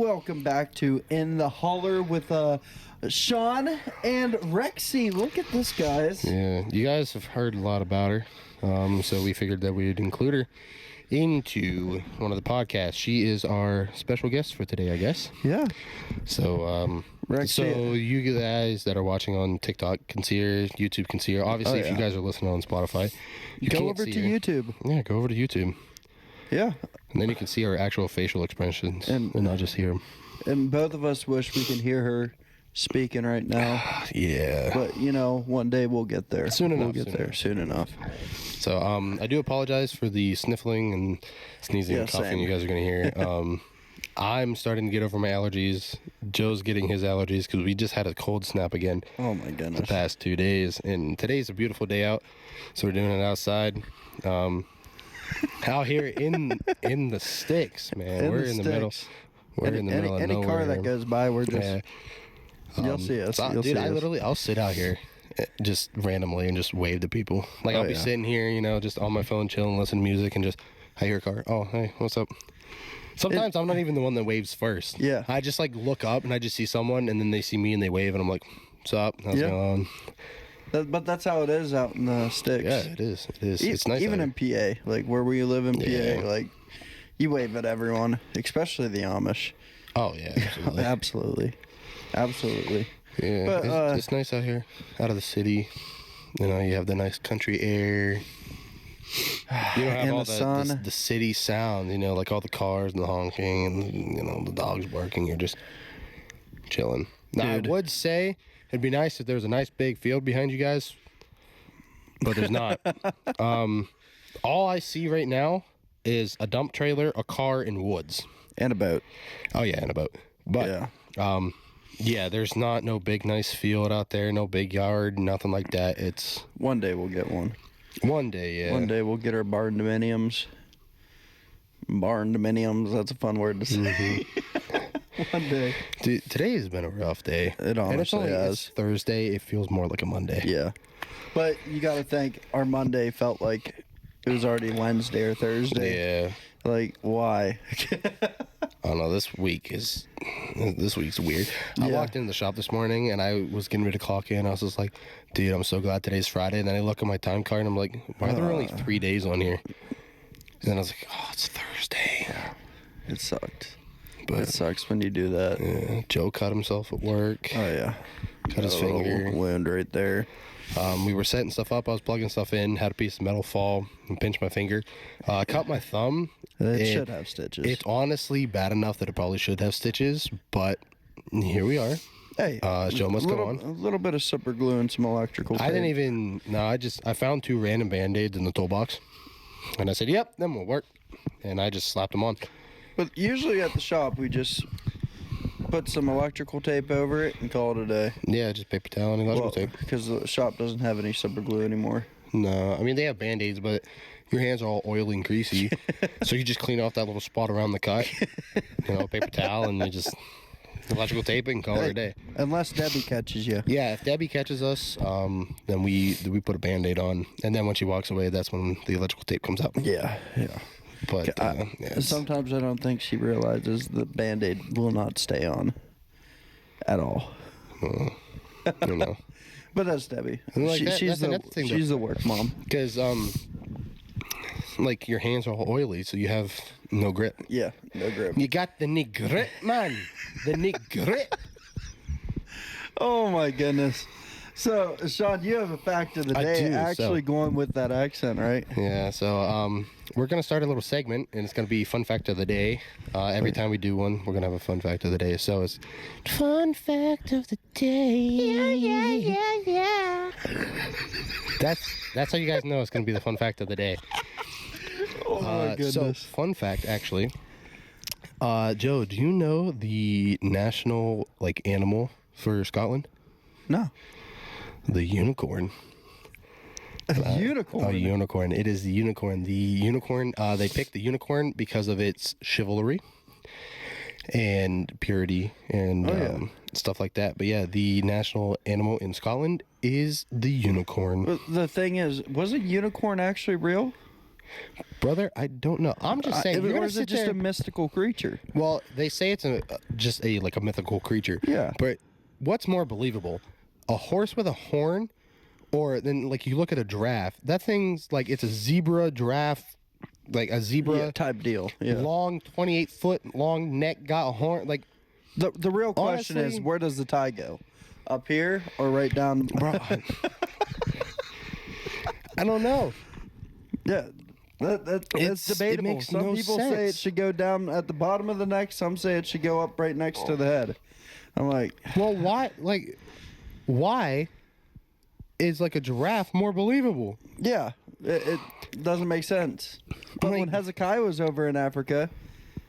welcome back to In the Holler with Sean and Rexy. Look at this, guys. Yeah, you guys have heard a lot about her, so we figured that we'd include her into one of the podcasts. She is our special guest for today, I guess. Yeah. So, Rexy. so you guys that are watching on TikTok can see her, YouTube can see her. Obviously, if you guys are listening on Spotify, you go can't over see to her. YouTube. Yeah, go over to YouTube. Yeah. And then you can see her actual facial expressions and not just hear them. And both of us wish we could hear her speaking right now. Yeah. But, you know, one day we'll get there. Soon enough. We'll get there soon enough. So, I do apologize for the sniffling and sneezing and coughing same. you guys are going to hear. I'm starting to get over my allergies. Joe's getting his allergies because we just had a cold snap again. Oh, my goodness. The past 2 days. And today's a beautiful day out, so we're doing it outside. Out here in the sticks, man. We're in the middle. We're in the middle of nowhere. Any car that goes by, we're just... You'll see us. Dude, I'll sit out here just randomly and just wave to people. Like, I'll be sitting here, you know, just on my phone chilling, listening to music, and just, I hear a car. Oh, hey, what's up? Sometimes I'm not even the one that waves first. Yeah. I just, like, look up, and I just see someone, and then they see me, and they wave, and I'm like, what's up? How's it going? But that's how it is out in the sticks. Yeah, it is. It is. It's nice. Even in PA, like where we live in PA, like you wave at everyone, especially the Amish. Oh yeah, absolutely. absolutely. Yeah, but, it's nice out here, out of the city. You know, you have the nice country air. You don't have all the city sound. You know, like all the cars and the honking and, you know, the dogs barking. You're just chilling. Now, I would say it'd be nice if there was a nice big field behind you guys, but there's not. All I see right now is a dump trailer, a car, and woods. And a boat. Oh, yeah, and a boat. But, yeah, there's no big, nice field out there, no big yard, nothing like that. It's... One day we'll get one. One day, yeah. One day we'll get our barn dominiums. Barn dominiums, that's a fun word to say. Mm-hmm. One day. Dude, today has been a rough day. It honestly has. It's Thursday. It feels more like a Monday. Yeah. But you got to think, our Monday felt like it was already Wednesday or Thursday. Yeah. Like, why? I don't know. This week's weird. I walked into the shop this morning, and I was getting ready to clock in. I was just like, dude, I'm so glad today's Friday. And then I look at my time card, and I'm like, why are there only 3 days on here? And then I was like, oh, it's Thursday. Yeah. It sucked. But it sucks when you do that. Yeah, Joe cut himself at work. Oh, yeah. Cut his finger. Wound right there. We were setting stuff up. I was plugging stuff in, had a piece of metal fall and pinch my finger. I cut my thumb. It should have stitches. It's honestly bad enough that it probably should have stitches, but here we are. Hey, show must go on. A little bit of super glue and some electrical tape. I found 2 random Band-Aids in the toolbox, and I said, yep, them will work, and I just slapped them on. But usually at the shop, we just put some electrical tape over it and call it a day. Yeah, just paper towel and electrical tape. Because the shop doesn't have any super glue anymore. No, I mean, they have Band-Aids, but your hands are all oily and greasy. So you just clean off that little spot around the cut, paper towel, and you just electrical tape it and call it a day. Unless Debbie catches you. Yeah, if Debbie catches us, then we put a Band-Aid on. And then when she walks away, that's when the electrical tape comes out. Yeah. But sometimes I don't think she realizes the Band-Aid will not stay on at all. I don't know. But that's Debbie. Like she's the work mom. Because like your hands are all oily, so you have no grip. Yeah, no grip. You got the knee grip, man. The knee grip. Oh my goodness. So, Sean, you have a fact of the day. Going with that accent, right? Yeah, so we're going to start a little segment, and it's going to be Fun Fact of the Day. Every time we do one, we're going to have a Fun Fact of the Day. So it's Fun Fact of the Day. Yeah. That's how you guys know it's going to be the Fun Fact of the Day. Oh, my goodness. So, fun fact, actually. Joe, do you know the national, animal for Scotland? No. The unicorn. A unicorn? A unicorn. It is the unicorn. The unicorn, they picked the unicorn because of its chivalry and purity and stuff like that. But yeah, the national animal in Scotland is the unicorn. But the thing is, was a unicorn actually real? Brother, I don't know. I'm just saying. Or is it just a mystical creature? Well, they say it's just a mythical creature. Yeah. But what's more believable? A horse with a horn, or then like you look at a giraffe. That thing's like it's a zebra giraffe, like a zebra type deal. Yeah. Long, 28-foot long neck, got a horn. Like the real question is, where does the tie go? Up here or right down? Bro, I don't know. Yeah. That's debatable. Some people say it should go down at the bottom of the neck. Some say it should go up right next to the head. I'm like, well, why? Like, why is like a giraffe more believable? Yeah, it doesn't make sense. But when Hezekiah was over in Africa,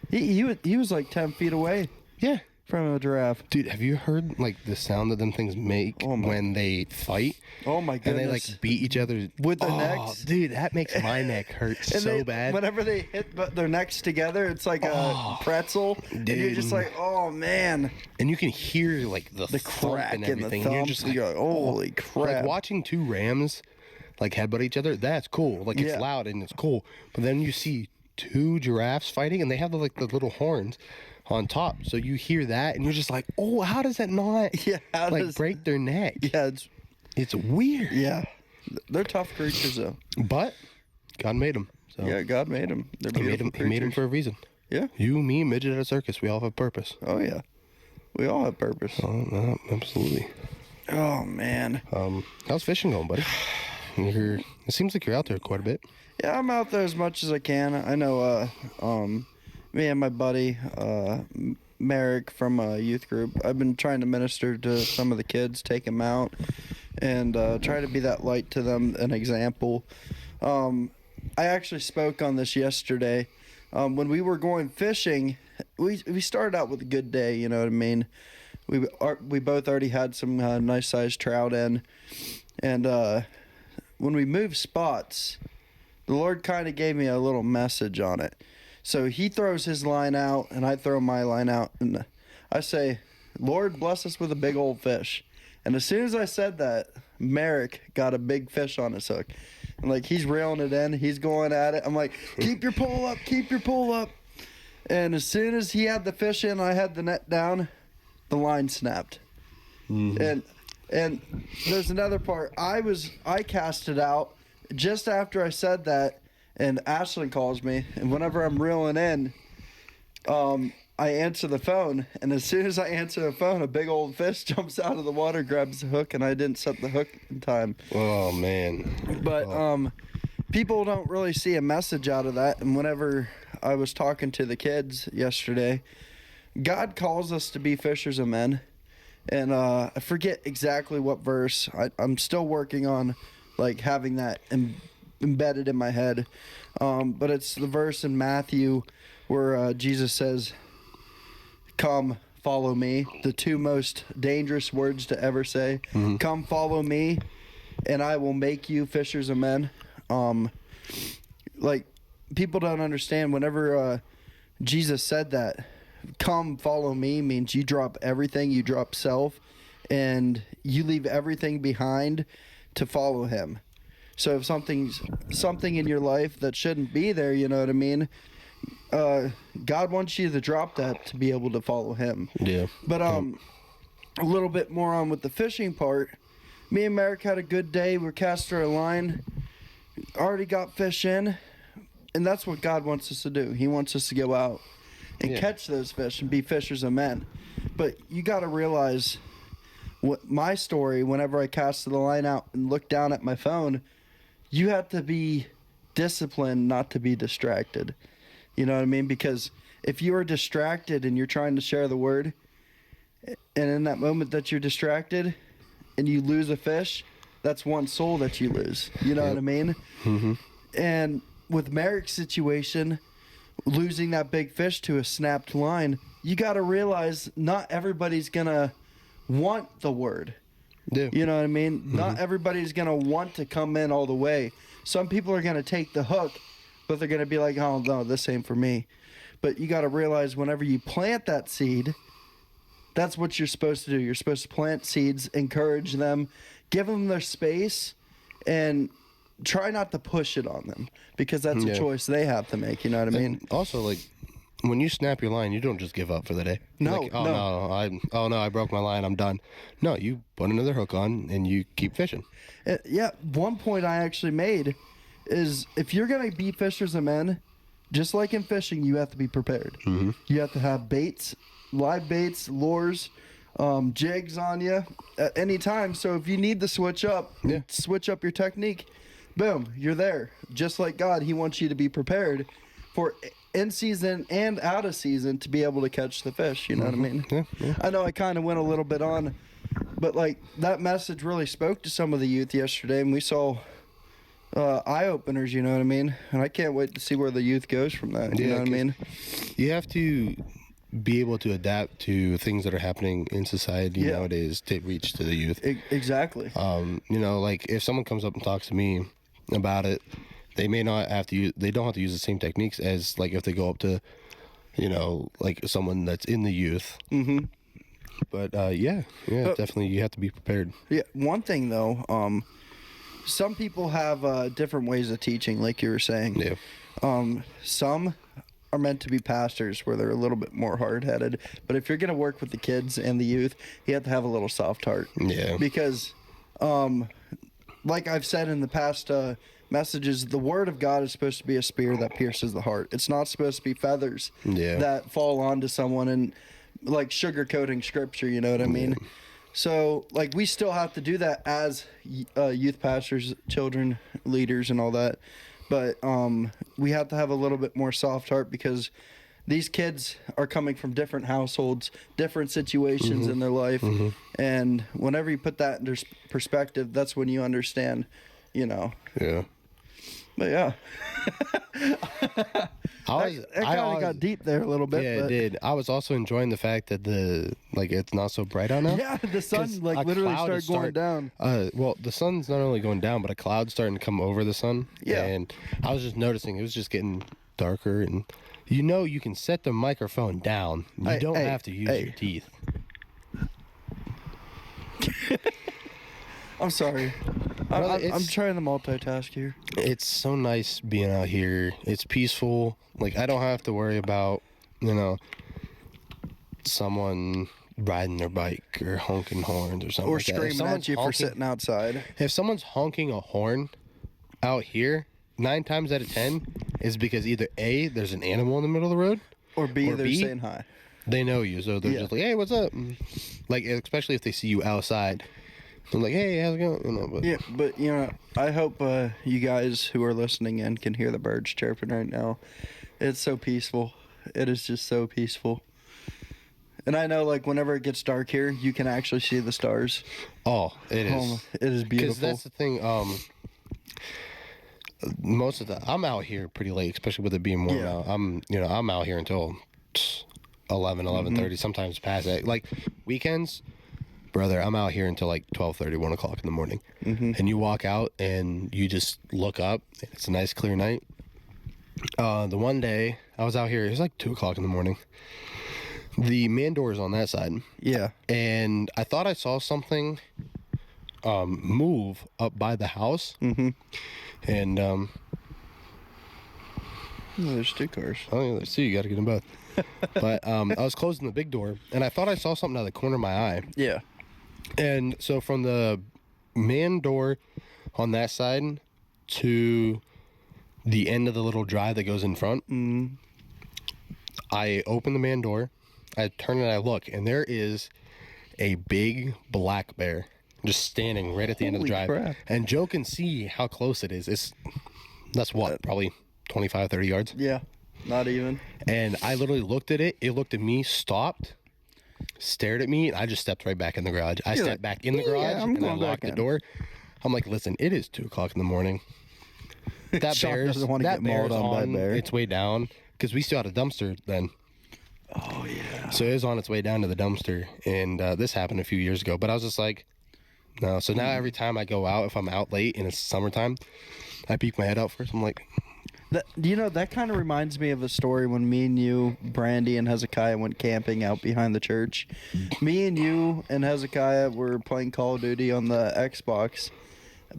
he was like 10 feet away. Yeah. From a giraffe. Dude, have you heard like the sound that them things make when they fight? Oh my goodness. And they like beat each other with their necks. Dude, that makes my neck hurt so bad. Whenever they hit their necks together, it's like a pretzel. Dude. And you're just like, oh man. And you can hear like the crack and everything. And you're just like, holy crap. Like watching two rams like headbutt each other, that's cool. Like it's loud and it's cool. But then you see two giraffes fighting and they have the little horns on top, so you hear that and you're just like, oh, how does that not break their neck? Yeah, it's weird. Yeah, they're tough creatures though. But God made them. So. Yeah, God made them. They're beautiful creatures. He made them for a reason. Yeah, you, me, midget at a circus, we all have purpose. Oh yeah, we all have purpose. Oh, absolutely. Oh man. How's fishing going, buddy? It seems like you're out there quite a bit. Yeah, I'm out there as much as I can. I know. Me and my buddy, Merrick from a youth group, I've been trying to minister to some of the kids, take them out, and try to be that light to them, an example. I actually spoke on this yesterday. When we were going fishing, we started out with a good day, you know what I mean? We both already had some nice-sized trout in, and when we moved spots, the Lord kind of gave me a little message on it. So he throws his line out, and I throw my line out, and I say, Lord, bless us with a big old fish. And as soon as I said that, Merrick got a big fish on his hook. And, like, he's reeling it in. He's going at it. I'm like, keep your pole up, keep your pole up. And as soon as he had the fish in, I had the net down, the line snapped. Mm-hmm. And there's another part. I cast it out just after I said that. And Ashley calls me, and whenever I'm reeling in, I answer the phone, and as soon as I answer the phone, a big old fish jumps out of the water, grabs the hook, and I didn't set the hook in time. Oh, man. But people don't really see a message out of that, and whenever I was talking to the kids yesterday, God calls us to be fishers of men, and I forget exactly what verse. I'm still working on, like, having that embedded in my head, but it's the verse in Matthew where Jesus says, come follow me, the two most dangerous words to ever say. Mm-hmm. Come follow me and I will make you fishers of men. Like, people don't understand, whenever Jesus said that, come follow me means you drop everything, you drop self, and you leave everything behind to follow him. So if something in your life that shouldn't be there, you know what I mean? God wants you to drop that to be able to follow him. Yeah. But a little bit more on with the fishing part. Me and Merrick had a good day. We cast our line. Already got fish in. And that's what God wants us to do. He wants us to go out and catch those fish and be fishers of men. But you got to realize what my story, whenever I cast the line out and look down at my phone, you have to be disciplined not to be distracted. You know what I mean? Because if you are distracted and you're trying to share the word, and in that moment that you're distracted and you lose a fish, that's one soul that you lose. You know what I mean? Mm-hmm. And with Merrick's situation, losing that big fish to a snapped line, you got to realize not everybody's going to want the word. Yeah. You know what I mean? Mm-hmm. Not everybody's going to want to come in all the way. Some people are going to take the hook, but they're going to be like, oh, no, this ain't for me. But you got to realize whenever you plant that seed, that's what you're supposed to do. You're supposed to plant seeds, encourage them, give them their space, and try not to push it on them, because that's a choice they have to make. You know what I mean? And also, like, when you snap your line, you don't just give up for the day. No, like, I broke my line, I'm done. No, you put another hook on and you keep fishing. Yeah, one point I actually made is, if you're gonna be fishers and men, just like in fishing, you have to be prepared. Mm-hmm. You have to have baits, live baits, lures, jigs on you at any time. So if you need to switch up your technique, boom, you're there. Just like God, He wants you to be prepared for in season and out of season to be able to catch the fish. You know what I mean? Yeah. I know I kind of went a little bit on, but like, that message really spoke to some of the youth yesterday, and we saw eye openers. You know what I mean? And I can't wait to see where the youth goes from that. You know what I mean? You have to be able to adapt to things that are happening in society nowadays to reach to the youth. Exactly. You know, like, if someone comes up and talks to me about it, they may not have to use, they don't have to use the same techniques as, like, if they go up to, you know, like, someone that's in the youth. Mm-hmm. But definitely you have to be prepared. Yeah. One thing though, some people have different ways of teaching, like you were saying. Yeah. Some are meant to be pastors, where they're a little bit more hard-headed. But if you're going to work with the kids and the youth, you have to have a little soft heart. Yeah. Because, like I've said in the past messages, the Word of God is supposed to be a spear that pierces the heart. It's not supposed to be feathers that fall onto someone and, like, sugarcoating Scripture. You know what I mean? So, like, we still have to do that as youth pastors, children leaders, and all that. But we have to have a little bit more soft heart, because these kids are coming from different households, different situations in their life. And whenever you put that into perspective, that's when you understand, you know. Yeah. But yeah. I kind of got deep there a little bit. Yeah, but... it did. I was also enjoying the fact that it's not so bright out now. Yeah, the sun literally started going down. Well, the sun's not only going down, but a cloud's starting to come over the sun. Yeah. And I was just noticing it was just getting darker, and you can set the microphone down. You don't have to use your teeth. I'm sorry. I'm trying to multitask here. It's so nice being out here. It's peaceful. Like, I don't have to worry about, someone riding their bike or honking horns or something or like that. screaming at you for sitting outside. If someone's honking a horn out here, 9 times out of 10 is because either A, there's an animal in the middle of the road, or B, they're saying hi. They know you, so they're just like, hey, what's up? Like, especially if they see you outside. I'm like, hey, how's it going? But I hope you guys who are listening in can hear the birds chirping right now. It's so peaceful. It is just so peaceful. And I know, like, whenever it gets dark here, you can actually see the stars. Oh, it is. It is beautiful. Because that's the thing. Most of I'm out here pretty late, especially with it being warm out. I'm out here until 11:30, sometimes past that. Like, weekends, brother, I'm out here until like 12:30, 1 o'clock in the morning. And you walk out and you just look up. It's a nice clear night. The one day I was out here, it was like 2 o'clock in the morning. The man door is on that side. Yeah. And I thought I saw something move up by the house. And there's 2 cars. Oh, yeah, there's 2. You got to get them both. But I was closing the big door, and I thought I saw something out of the corner of my eye. Yeah. And so from the man door on that side to the end of the little drive that goes in front, I open the man door, I turn and I look, and there is a big black bear just standing right at the end of the drive. Crap. And Joe can see how close it is. That's what, probably 25, 30 yards? Yeah, not even. And I literally looked at it. It looked at me, stopped, stared at me, and I just stepped right back in the garage. I stepped back in the garage, and I locked the door. I'm like, listen, it is 2 o'clock in the morning. That bear's on its way down, because we still had a dumpster then. Oh, yeah. So it was on its way down to the dumpster, and this happened a few years ago. But I was just like, no. So now every time I go out, if I'm out late and it's summertime, I peek my head out first. I'm like... That kind of reminds me of a story when me and you, Brandy, and Hezekiah went camping out behind the church. Me and you and Hezekiah were playing Call of Duty on the Xbox.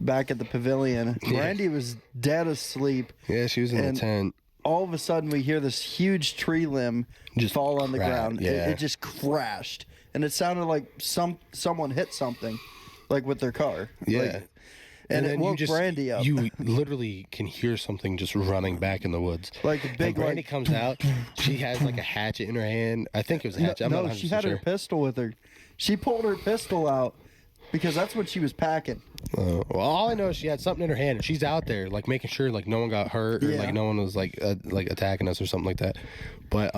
back at the pavilion. Yeah. Brandy was dead asleep. Yeah, she was in the tent. All of a sudden, we hear this huge tree limb just fall on the ground. Yeah. It just crashed, and it sounded like someone hit something, like with their car. Yeah. Like, and it woke Brandy up. You literally can hear something just running back in the woods. Like a big. And Brandy comes out. She has like a hatchet in her hand. I think it was a hatchet. No, I'm not she had sure. her pistol with her. She pulled her pistol out because that's what she was packing. Well, all I know is she had something in her hand, and she's out there like making sure like no one got hurt or like no one was like attacking us or something like that. But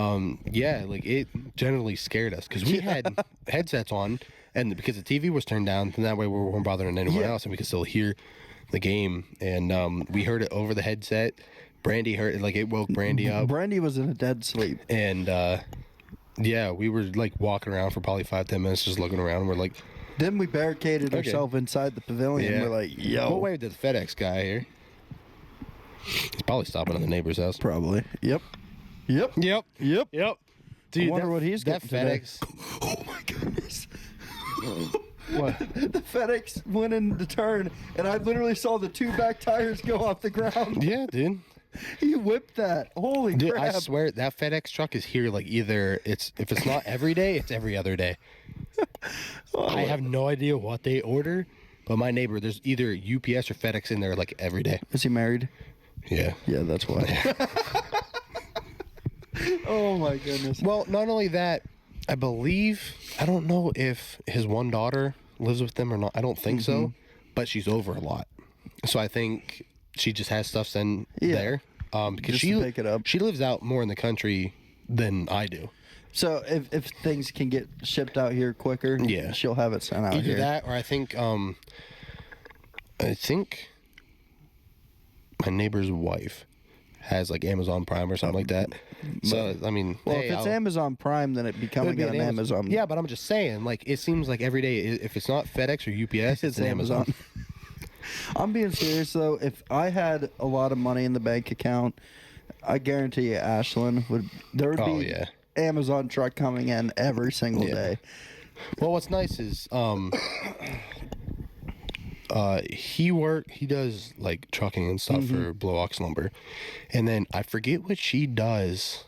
yeah, like it generally scared us because we had headsets on, and because the TV was turned down, and that way we weren't bothering anyone else, and we could still hear the game. And we heard it over the headset. Brandy heard it, like it woke Brandy up. Brandy was in a dead sleep, and yeah, we were like walking around for probably 5-10 minutes just looking around, and we're like. Then we barricaded ourselves inside the pavilion. Yeah. We're like, yo. What way did the FedEx guy here? He's probably stopping at the neighbor's house. Probably. Yep. Yep. Dude, I wonder what he's that getting today. FedEx. Oh my goodness. What? The FedEx went in the turn, and I literally saw the two back tires go off the ground. Yeah, dude. He whipped that. Holy Dude, crap. I swear that FedEx truck is here like either if it's not every day, it's every other day. I have no idea what they order, but my neighbor, there's either UPS or FedEx in there like every day. Is he married? Yeah. Yeah, that's why. Oh my goodness. Well, not only that, I don't know if his one daughter lives with them or not. I don't think so, but she's over a lot. So I think she just has stuff sent there. Because Just to pick it up. She lives out more in the country than I do. So if things can get shipped out here quicker, she'll have it sent out Either here. that or I think my neighbor's wife has like Amazon Prime or something like that. So I mean, Well, if it's Amazon Prime, then it becoming an Amazon. Yeah, but I'm just saying, like, it seems like every day, if it's not FedEx or UPS, it's an Amazon. I'm being serious though. If I had a lot of money in the bank account, I guarantee you, Ashland would be Amazon truck coming in every single day. Well, what's nice is he does like trucking and stuff for Blue Ox Lumber, and then I forget what she does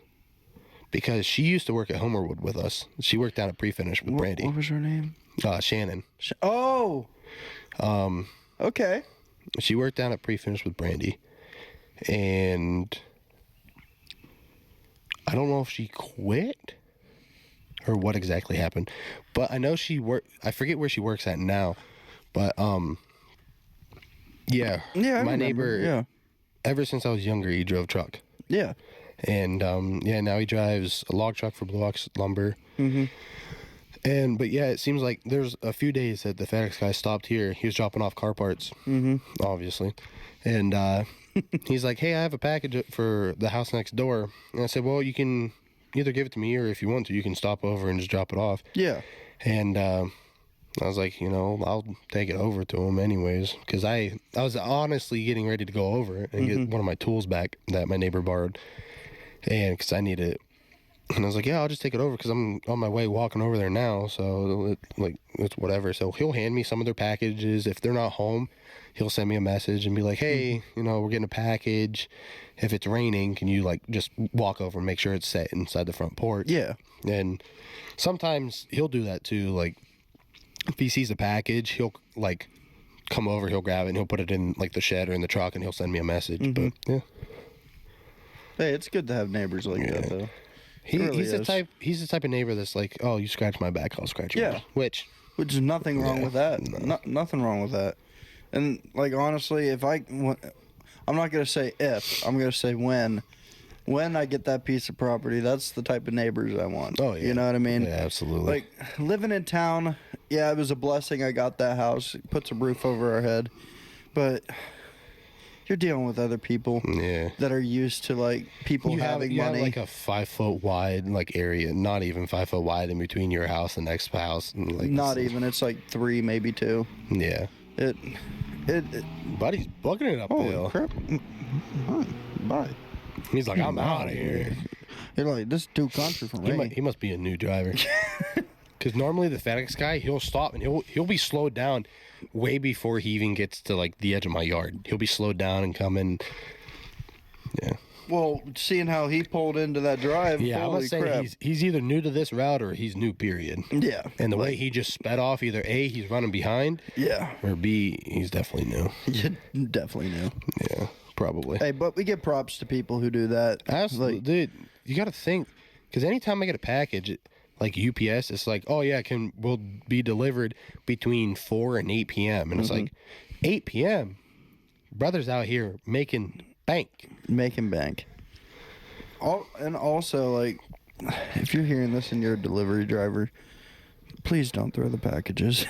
because she used to work at Homerwood with us. She worked down at Prefinish with Brandy. What was her name? Shannon. Okay. She worked down at Prefinish with Brandy, and I don't know if she quit or what exactly happened, but I know she worked. I forget where she works at now, but my neighbor. Ever since I was younger, he drove truck. Yeah. And now he drives a log truck for Blue Ox Lumber. But yeah, it seems like there's a few days that the FedEx guy stopped here. He was dropping off car parts, obviously, and he's like, "Hey, I have a package for the house next door." And I said, "Well, you can either give it to me, or if you want to, you can stop over and just drop it off." Yeah. And I was like, I'll take it over to him anyways, because I was honestly getting ready to go over it and get one of my tools back that my neighbor borrowed, and because I need it. And I was like, yeah, I'll just take it over because I'm on my way walking over there now. So, it's whatever. So he'll hand me some of their packages. If they're not home, he'll send me a message and be like, hey, we're getting a package. If it's raining, can you, just walk over and make sure it's set inside the front porch? Yeah. And sometimes he'll do that, too. Like, if he sees a package, he'll, come over, he'll grab it, and he'll put it in, the shed or in the truck, and he'll send me a message. But, yeah. Hey, it's good to have neighbors like that, though. He's the type of neighbor that's like, oh, you scratch my back, I'll scratch yours. Yeah. Which is nothing wrong with that. Nothing wrong with that. And honestly, I'm not gonna say if, I'm gonna say when I get that piece of property, that's the type of neighbors I want. Oh yeah. You know what I mean? Yeah, absolutely. Living in town, yeah, it was a blessing. I got that house, it puts a roof over our head, but you're dealing with other people that are used to people having money. You have a 5 foot wide area, not even 5 foot wide in between your house and the next house. And, not even. It's 3, maybe 2. Yeah. Buddy's bucking it up the hill. Crap. Bye. He's like, I'm out of here. You're like, this is too country for me. He must be a new driver. Because normally the FedEx guy, he'll stop and he'll be slowed down way before he even gets to like the edge of my yard. He'll be slowed down and coming. Yeah. Well, seeing how he pulled into that drive, Yeah, I'm not saying crap. he's either new to this route or he's new, period. Yeah. And the way he just sped off, either A, he's running behind, yeah, or B, he's definitely new. Yeah, definitely new. Yeah, probably. Hey, but we give props to people who do that. Absolutely. Dude, you got to think, because anytime I get a package, like UPS, it's like, oh, yeah, will be delivered between 4 and 8 p.m. And it's like, 8 p.m.? Brothers out here making bank. Making bank. And also, like, if you're hearing this and you're a delivery driver, please don't throw the packages.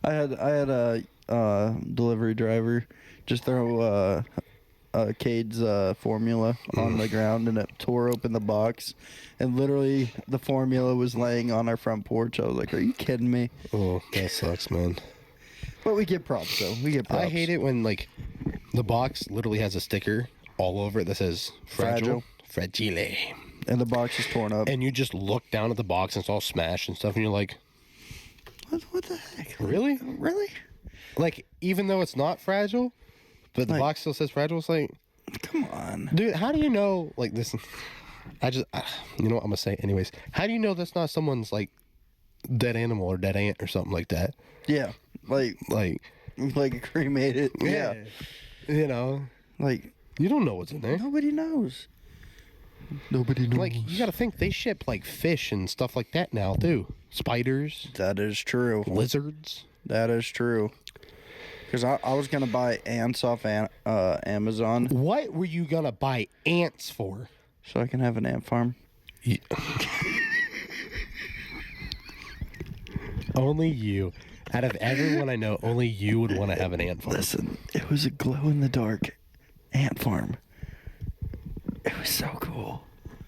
I had a delivery driver just throw Cade's formula on the ground, and it tore open the box, and literally the formula was laying on our front porch. I was like, "Are you kidding me?" Oh, that sucks, man. But we get props, though. We get props. I hate it when, like, the box literally has a sticker all over it that says fragile. And the box is torn up. And you just look down at the box and it's all smashed and stuff, and you're like, What the heck? really? Really? Like, even though it's not fragile, but the box still says fragile, it's like, come on. dude, how do you know, like, this, you know what I'm gonna say anyways. How do you know that's not someone's, like, dead animal or dead ant or something like that? Yeah. Like cremated. Yeah. You know, like, you don't know what's in there. Nobody knows. Nobody knows. Like, you gotta think, they ship, like, fish and stuff like that now, too. Spiders. That is true. Lizards. That is true. Because I was going to buy ants off Amazon. What were you gonna buy ants for? So I can have an ant farm. Yeah. Only you. Out of everyone I know, only you would want to have an ant farm. Listen, it was a glow-in-the-dark ant farm. It was so cool.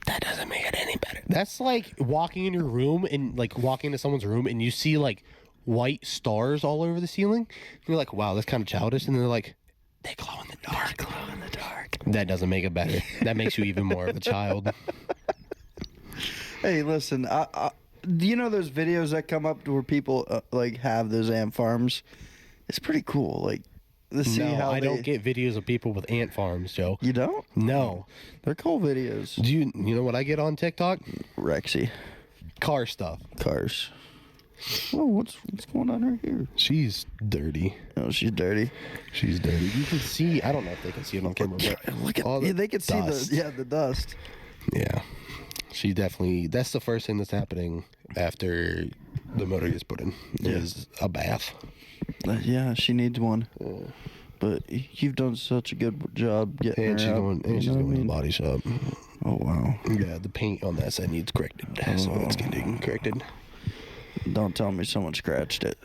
That doesn't make it any better. That's like walking in your room and, like, walking into someone's room and you see, like, white stars all over the ceiling. You're like, wow, that's kind of childish. And they're like, they glow in the dark. They glow in the dark. That doesn't make it better. That makes you even more of a child. Hey, listen, do you know those videos that come up to where people like have those ant farms? It's pretty cool. Like, to see how I don't get videos of people with ant farms, Joe. You don't? No. They're cool videos. Do you know what I get on TikTok? Rexy. Car stuff. Cars. Oh, what's going on right here? She's dirty. Oh, she's dirty. She's dirty. You can see. I don't know if they can see it on camera, but look at all the they can dust. see the dust. Yeah, she definitely. That's the first thing that's happening after the motor gets put in is a bath. Yeah, she needs one. But you've done such a good job getting And her she's out, going. And she's going to the body shop. Oh wow. Yeah, the paint on that side needs corrected, so it's getting corrected. Don't tell me someone scratched it.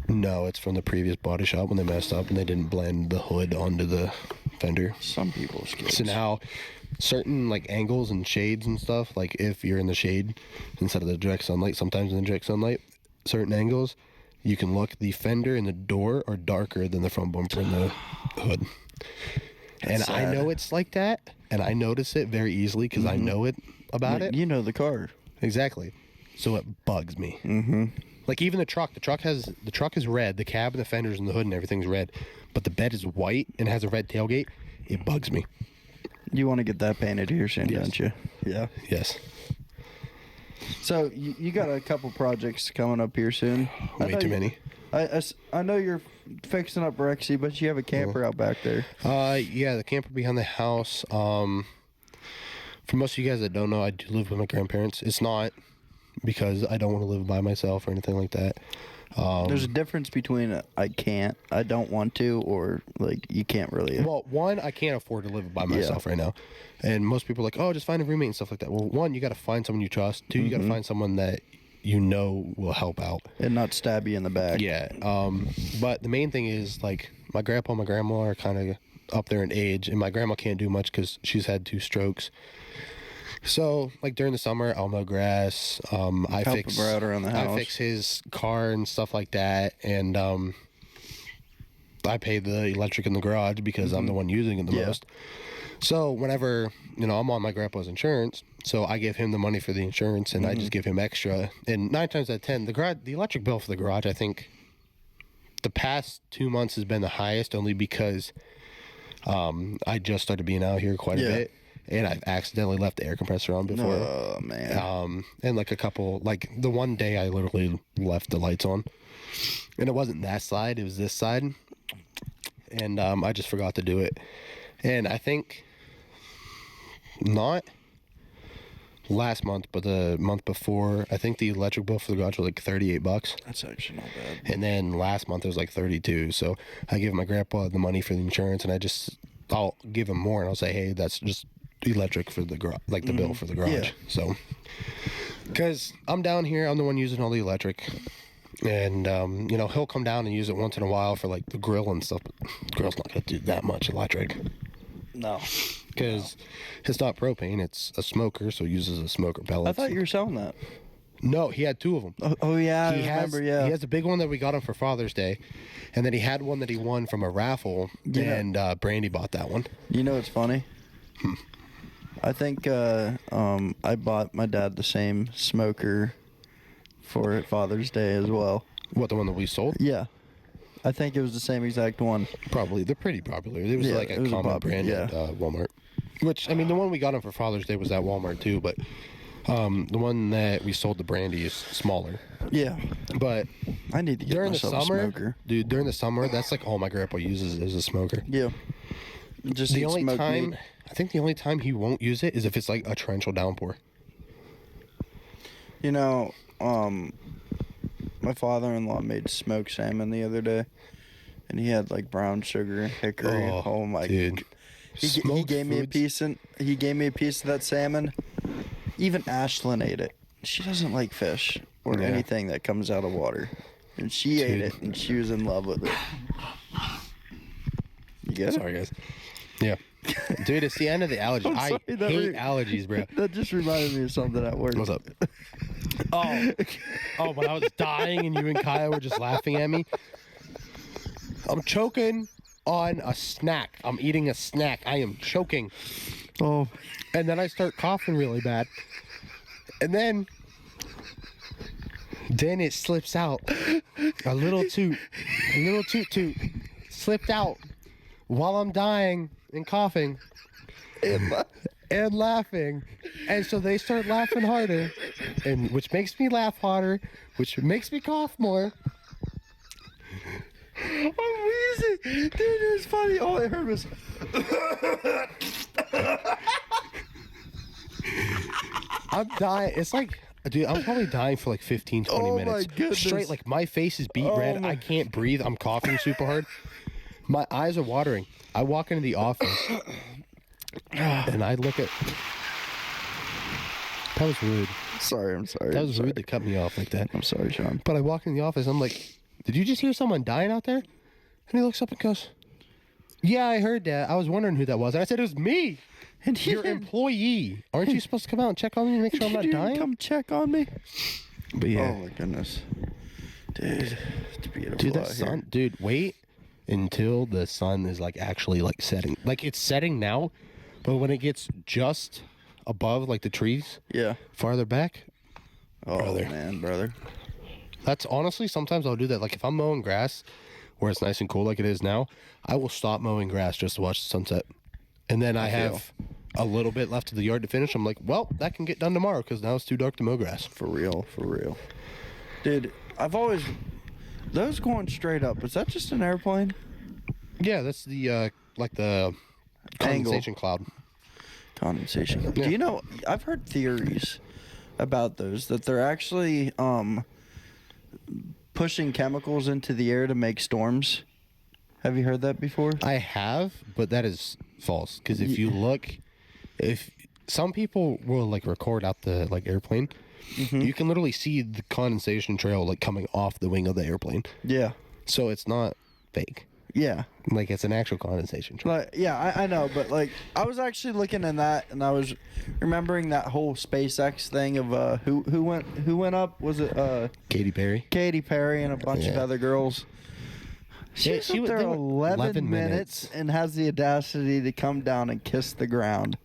No, it's from the previous body shop when they messed up and they didn't blend the hood onto the fender. Some people's kids. So now, certain, like, angles and shades and stuff, like if you're in the shade instead of the direct sunlight, sometimes in the direct sunlight, certain angles, you can look, the fender and the door are darker than the front bumper and the hood. And sad. I know it's like that, and I notice it very easily because I know it about it. You know the car. Exactly. So it bugs me. Mm-hmm. Like, even the truck is red, the cab and the fenders and the hood and everything's red, but the bed is white and has a red tailgate. It bugs me. You want to get that painted here soon, Yes. don't you? Yeah. Yes. So you got a couple projects coming up here soon. Way too many. I know you're fixing up Rexy, but you have a camper out back there. Yeah, the camper behind the house. For most of you guys that don't know, I do live with my grandparents. It's not because I don't want to live by myself or anything like that. There's a difference between I don't want to, or like you can't really. Well, one, I can't afford to live by myself right now. And most people are like, oh, just find a roommate and stuff like that. Well, one, you got to find someone you trust. Two, you got to find someone that you know will help out. And not stab you in the back. Yeah. But the main thing is, like, my grandpa and my grandma are kind of up there in age, and my grandma can't do much because she's had 2 strokes. So, like, during the summer, I'll mow grass. I fix him out around the house. I fix his car and stuff like that. And I pay the electric in the garage because I'm the one using it the most. So whenever, I'm on my grandpa's insurance, so I give him the money for the insurance and I just give him extra. And 9 times out of 10, the electric bill for the garage, I think the past 2 months has been the highest only because I just started being out here quite a bit. And I've accidentally left the air compressor on before. Oh, man. And like the one day I literally left the lights on. And it wasn't that side, it was this side. And I just forgot to do it. And I think not last month, but the month before, I think the electric bill for the garage was like $38. That's actually not bad. And then last month it was like $32. So I give my grandpa the money for the insurance, and I'll give him more, and I'll say, hey, that's just electric for the garage, like the bill for the garage. Yeah. So, because I'm down here, I'm the one using all the electric, and he'll come down and use it once in a while for like the grill and stuff. But the grill's not gonna do that much electric. No, because it's not propane; it's a smoker, so it uses a smoker pellet. I thought you were selling that. No, he had 2 of them. Oh yeah, I remember. Yeah, he has a big one that we got him for Father's Day, and then he had one that he won from a raffle, and Brandy bought that one. You know what's funny? I think I bought my dad the same smoker for Father's Day as well. What, the one that we sold? Yeah. I think it was the same exact one. Probably. They're pretty popular. It was like a common brand at Walmart. Which, I mean, the one we got him for Father's Day was at Walmart too, but the one that we sold to Brandy is smaller. Yeah. But I need to get myself a smoker. Dude, during the summer, that's like all my grandpa uses is a smoker. Yeah. Just the only time... meat. I think the only time he won't use it is if it's like a torrential downpour. My father-in-law made smoked salmon the other day, and he had like brown sugar and hickory. Oh my dude! He gave me a piece, and he gave me a piece of that salmon. Even Ashlyn ate it. She doesn't like fish or anything that comes out of water, and she ate it, and she was in love with it. You get it? Sorry, guys. Yeah. Dude, it's the end of the allergies. I hate allergies, bro. That just reminded me of something at work. What's up? When I was dying and you and Kaya were just laughing at me. I'm choking on a snack. I'm eating a snack. I am choking. Oh. And then I start coughing really bad. And then it slips out. A little toot slipped out while I'm dying and coughing and laughing, and so they start laughing harder, and which makes me laugh harder, which makes me cough more. I'm wheezing, dude. It was funny. All I heard was. I'm dying. It's like, dude, I'm probably dying for like 15, 20 minutes. My goodness. Straight, like my face is beet red. I can't breathe. I'm coughing super hard. My eyes are watering. I walk into the office and I look at... That was rude. Sorry, I'm sorry. That was rude to cut me off like that. I'm sorry, Sean. But I walk in the office, I'm like, did you just hear someone dying out there? And he looks up and goes, yeah, I heard that. I was wondering who that was. And I said, it was me. And your employee. Aren't you supposed to come out and check on me and make sure I'm not dying? Come check on me. But yeah. Oh my goodness. Dude, it's beautiful. Dude, that sun, dude, wait until the sun is like actually like setting. Like it's setting now, but when it gets just above like the trees, farther back. Oh brother. That's honestly, sometimes I'll do that. Like if I'm mowing grass where it's nice and cool like it is now, I will stop mowing grass just to watch the sunset. And then I have a little bit left of the yard to finish. I'm like, well, that can get done tomorrow because now it's too dark to mow grass. For real. Dude, I've always... Those going straight up, is that just an airplane? Yeah, that's the, like the condensation cloud. Condensation. Yeah. Do you know, I've heard theories about those, that they're actually pushing chemicals into the air to make storms. Have you heard that before? I have, but that is false. Because if you look, if some people will like record out the like airplane, you can literally see the condensation trail like coming off the wing of the airplane. Yeah. So it's not fake. Yeah. Like it's an actual condensation trail. Like, yeah, I know, but like I was actually looking at that and I was remembering that whole SpaceX thing of who went up? Was it Katy Perry? Katy Perry and a bunch of other girls. She was up there they were 11 minutes and has the audacity to come down and kiss the ground.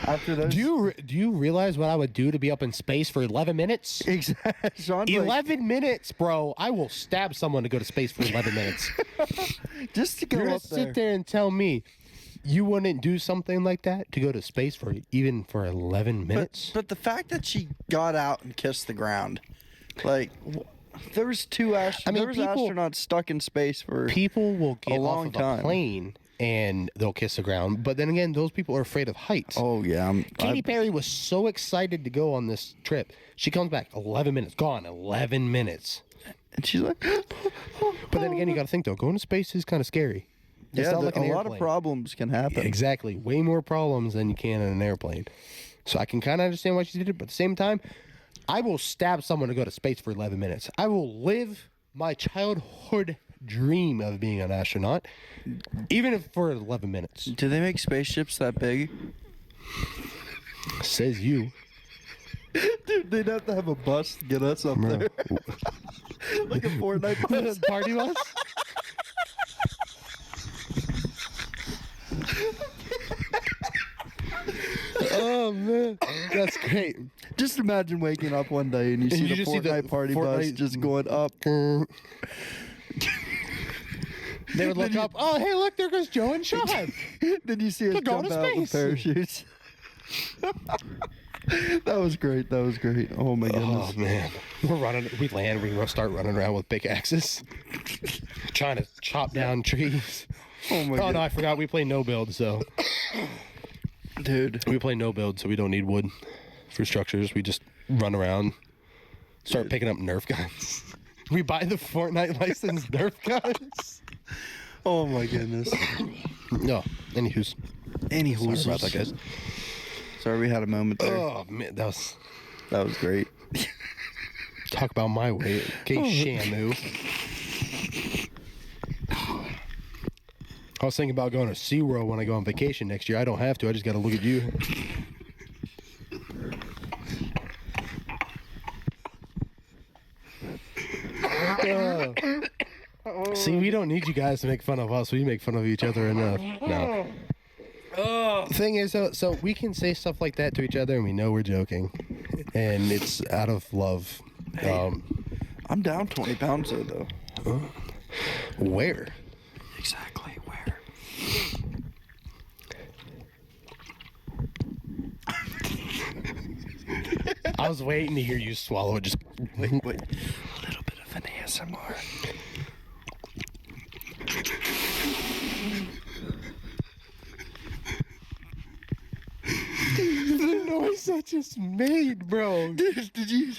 After those, Do you realize what I would do to be up in space for 11 minutes? exactly. Sean's 11 minutes, bro. I will stab someone to go to space for 11 minutes. just to go You're gonna up there. sit there and tell me you wouldn't do something like that to go to space for 11 minutes? But the fact that she got out and kissed the ground, like there was people, astronauts stuck in space for People will get a long off of time. a plane and they'll kiss the ground. But then again, those people are afraid of heights. Oh yeah, Katy Perry was so excited to go on this trip. She comes back 11 minutes, gone 11 minutes. and she's like, But then again, you got to think though, going to space is kind of scary. It's yeah, not like an a lot of airplane. problems can happen. Exactly. Way more problems than you can in an airplane. So I can kind of understand why she did it, but at the same time, I will stab someone to go to space for 11 minutes. I will live my childhood dream of being an astronaut, even if for 11 minutes. Do they make spaceships that big? Says you. Dude, they'd have to have a bus to get us up there. Like a Fortnite bus. Party bus? Oh man, that's great. Just imagine waking up one day and you see you the just see the Fortnite party bus Fortnite- just going up. They would look up. Oh, hey, look, there goes Joe and Sean. Then you see us They're going jump to out with space. parachutes. That was great. That was great. Oh my goodness. Oh man, we're running. We land. We start running around with pickaxes, trying to chop down trees. Oh my Oh god. no, I forgot. We play no build, so Dude. we play no build, so we don't need wood for structures. We just run around, start picking up Nerf guns. We buy the Fortnite licensed Nerf guns. Oh my goodness. No, anywho's. Anywho, Sorry about that, guys. Sorry, we had a moment there. Oh man, that was great. talk about my weight. Okay, Shamu. I was thinking about going to SeaWorld when I go on vacation next year. I don't have to. I just got to look at you. See, we don't need you guys to make fun of us. We make fun of each other enough. No. Thing is, so we can say stuff like that to each other, and we know we're joking, and it's out of love. I'm down 20 pounds though. Where? Exactly where? I was waiting to hear you swallow it. Just Wait. A little bit of an ASMR. the noise I just made, bro. Did you?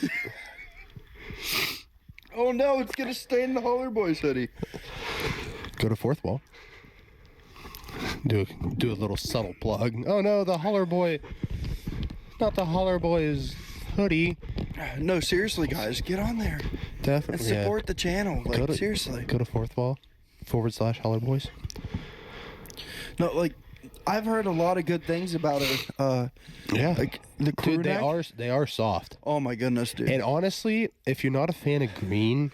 Oh no, it's gonna stain the Holler Boys hoodie. Go to fourth wall. Do a little subtle plug. Oh no, the Holler Boy. Not the Holler Boys hoodie. No, seriously, guys, get on there and Definitely. support the channel. Like, seriously. Go to fourth wall. /Holler Boys. No, like, I've heard a lot of good things about it. Yeah. Like the crew Dude, neck. they are soft. Oh my goodness, dude. And honestly, if you're not a fan of green,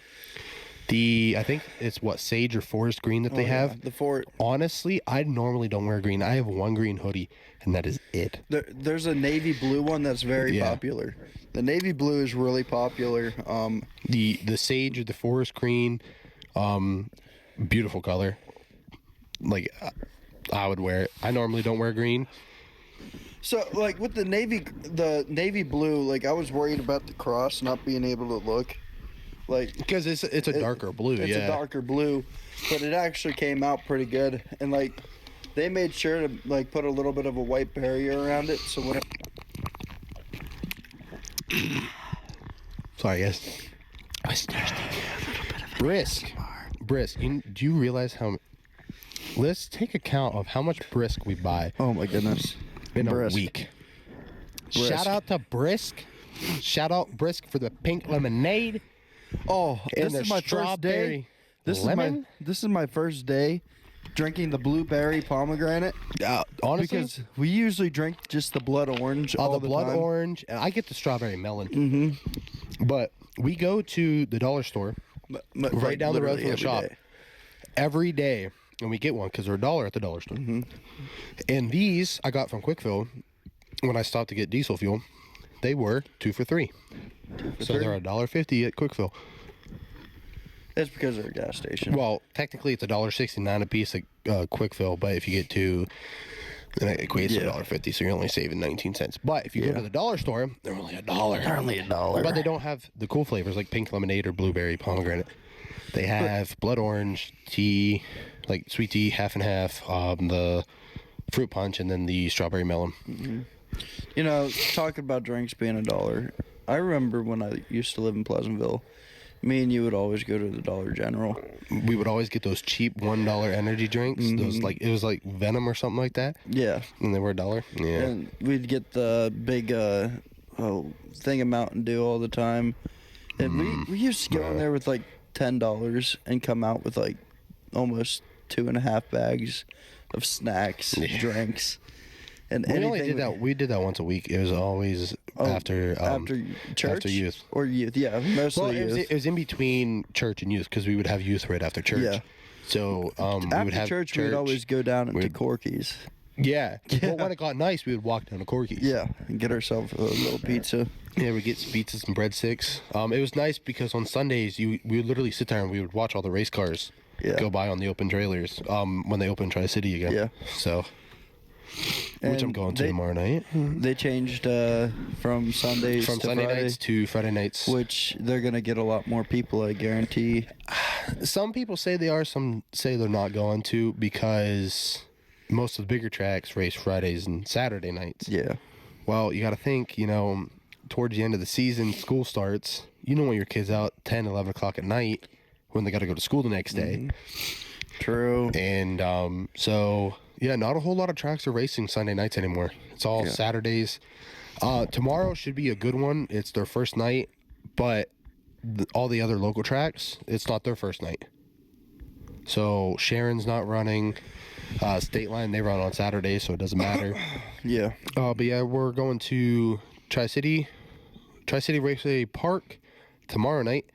I think it's sage or forest green that they have. the fort. Honestly, I normally don't wear green. I have one green hoodie, and that is it. There's a navy blue one that's very popular. The navy blue is really popular. The sage or the forest green, beautiful color. Like, I would wear it. I normally don't wear green. So, like, with the navy blue, like, I was worried about the cross not being able to look. Like, Because it's a darker blue, it's a darker blue, but it actually came out pretty good. And, like, they made sure to, like, put a little bit of a white barrier around it. So when Sorry, yes. I was thirsty. Brisk. Do you realize how... Let's take account of how much Brisk we buy Oh my goodness. in Brisk. a week. Brisk. Shout out to Brisk. Shout out Brisk for the pink lemonade. Oh, And this the is my first day. strawberry This is my first day drinking the blueberry pomegranate. Honestly, Because we usually drink just the blood orange all the blood time. orange. And I get the strawberry melon. Mm-hmm. But we go to the dollar store But right down the road literally from the every shop. day. every day, and we get one because they're $1 at the dollar store. Mm-hmm. And these I got from Quick Fill when I stopped to get diesel fuel. They were 2 for $3. So they're $1.50 at Quick Fill. That's because they're a gas station. Well, technically it's $1.69 a piece at Quick Fill, but if you get two, then it equates to $1.50, so you're only saving 19 cents. But if you go to the dollar store, they're only $1. They're only $1. But they don't have the cool flavors like pink lemonade or blueberry pomegranate. They have blood orange, tea, like sweet tea, half and half, the fruit punch, and then the strawberry melon. Mm-hmm. You know, talking about drinks being $1, I remember when I used to live in Pleasantville, me and you would always go to the Dollar General. We would always get those cheap $1 energy drinks. Mm-hmm. Those it was like Venom or something like that. Yeah. And they were $1. Yeah. And we'd get the big thing of Mountain Dew all the time. And we used to go in there with like $10 and come out with like almost 2.5 bags of snacks, drinks. And we only did that. We did that once a week. It was always after church, after youth or youth. Yeah, mostly youth. It was in between church and youth because we would have youth right after church. Yeah. So we would have church, we'd always go down into Corky's. Yeah. Well, when it got nice, we would walk down to Corky's. Yeah, and get ourselves a little pizza. Yeah, we'd get some pizzas and breadsticks. It was nice because on Sundays we would literally sit there and we would watch all the race cars go by on the open trailers when they open Tri-City again. Yeah. So. Which I'm going to tomorrow night. They changed from Sunday nights to Friday nights. Which they're going to get a lot more people, I guarantee. Some people say they are, some say they're not going to because most of the bigger tracks race Fridays and Saturday nights. Yeah. Well, you got to think, towards the end of the season, school starts. You know when your kid's out 10, 11 o'clock at night when they got to go to school the next day. True. And so... yeah, not a whole lot of tracks are racing Sunday nights anymore. It's all Saturdays. Tomorrow should be a good one. It's their first night, but all the other local tracks, it's not their first night. So Sharon's not running. State Line, they run on Saturday, so it doesn't matter. Yeah. But yeah, we're going to Tri-City Raceway Park tomorrow night,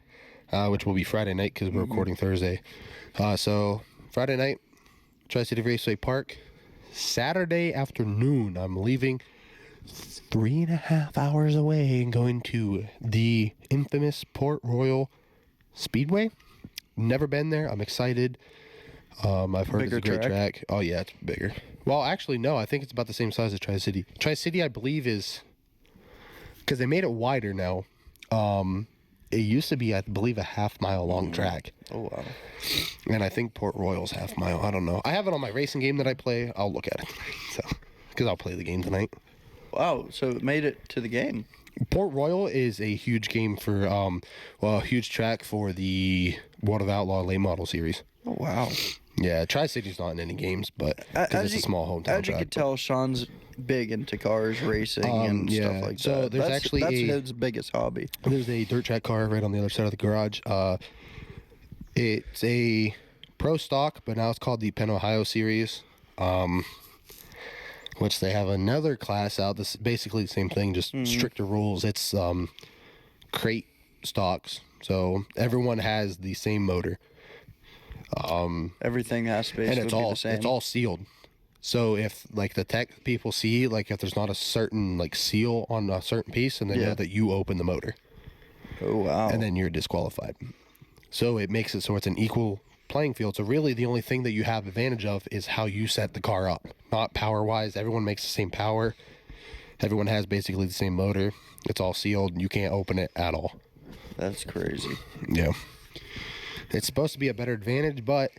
which will be Friday night because we're recording Thursday. So Friday night, Tri-City Raceway Park. Saturday afternoon, I'm leaving 3.5 hours away and going to the infamous Port Royal Speedway. Never been there. I'm excited. I've heard it's a great track. Oh, yeah, it's bigger. Well, actually, no. I think it's about the same size as Tri-City. Tri-City, I believe, is... because they made it wider now. It used to be, I believe, a half-mile long track. Oh, wow. And I think Port Royal's half-mile. I don't know. I have it on my racing game that I play. I'll look at it. So, because I'll play the game tonight. Wow, so it made it to the game. Port Royal is a huge game for, a huge track for the World of Outlaw late model series. Oh, wow. Yeah, Tri-City's not in any games, but because it's a small hometown track. As you can tell, Sean's big into cars, racing, and stuff like that. So that's his biggest hobby. There's a dirt track car right on the other side of the garage. It's a pro stock, but now it's called the Penn Ohio Series, which they have another class out. This is basically the same thing, just stricter rules. It's crate stocks, so everyone has the same motor. Everything has to basically be the same. It's all sealed. So if like the tech people see, like if there's not a certain like seal on a certain piece, and they know that you open the motor. Oh wow! And then you're disqualified. So it makes it so it's an equal playing field. So really, the only thing that you have advantage of is how you set the car up, not power wise. Everyone makes the same power. Everyone has basically the same motor. It's all sealed. You can't open it at all. That's crazy. Yeah. It's supposed to be a better advantage, but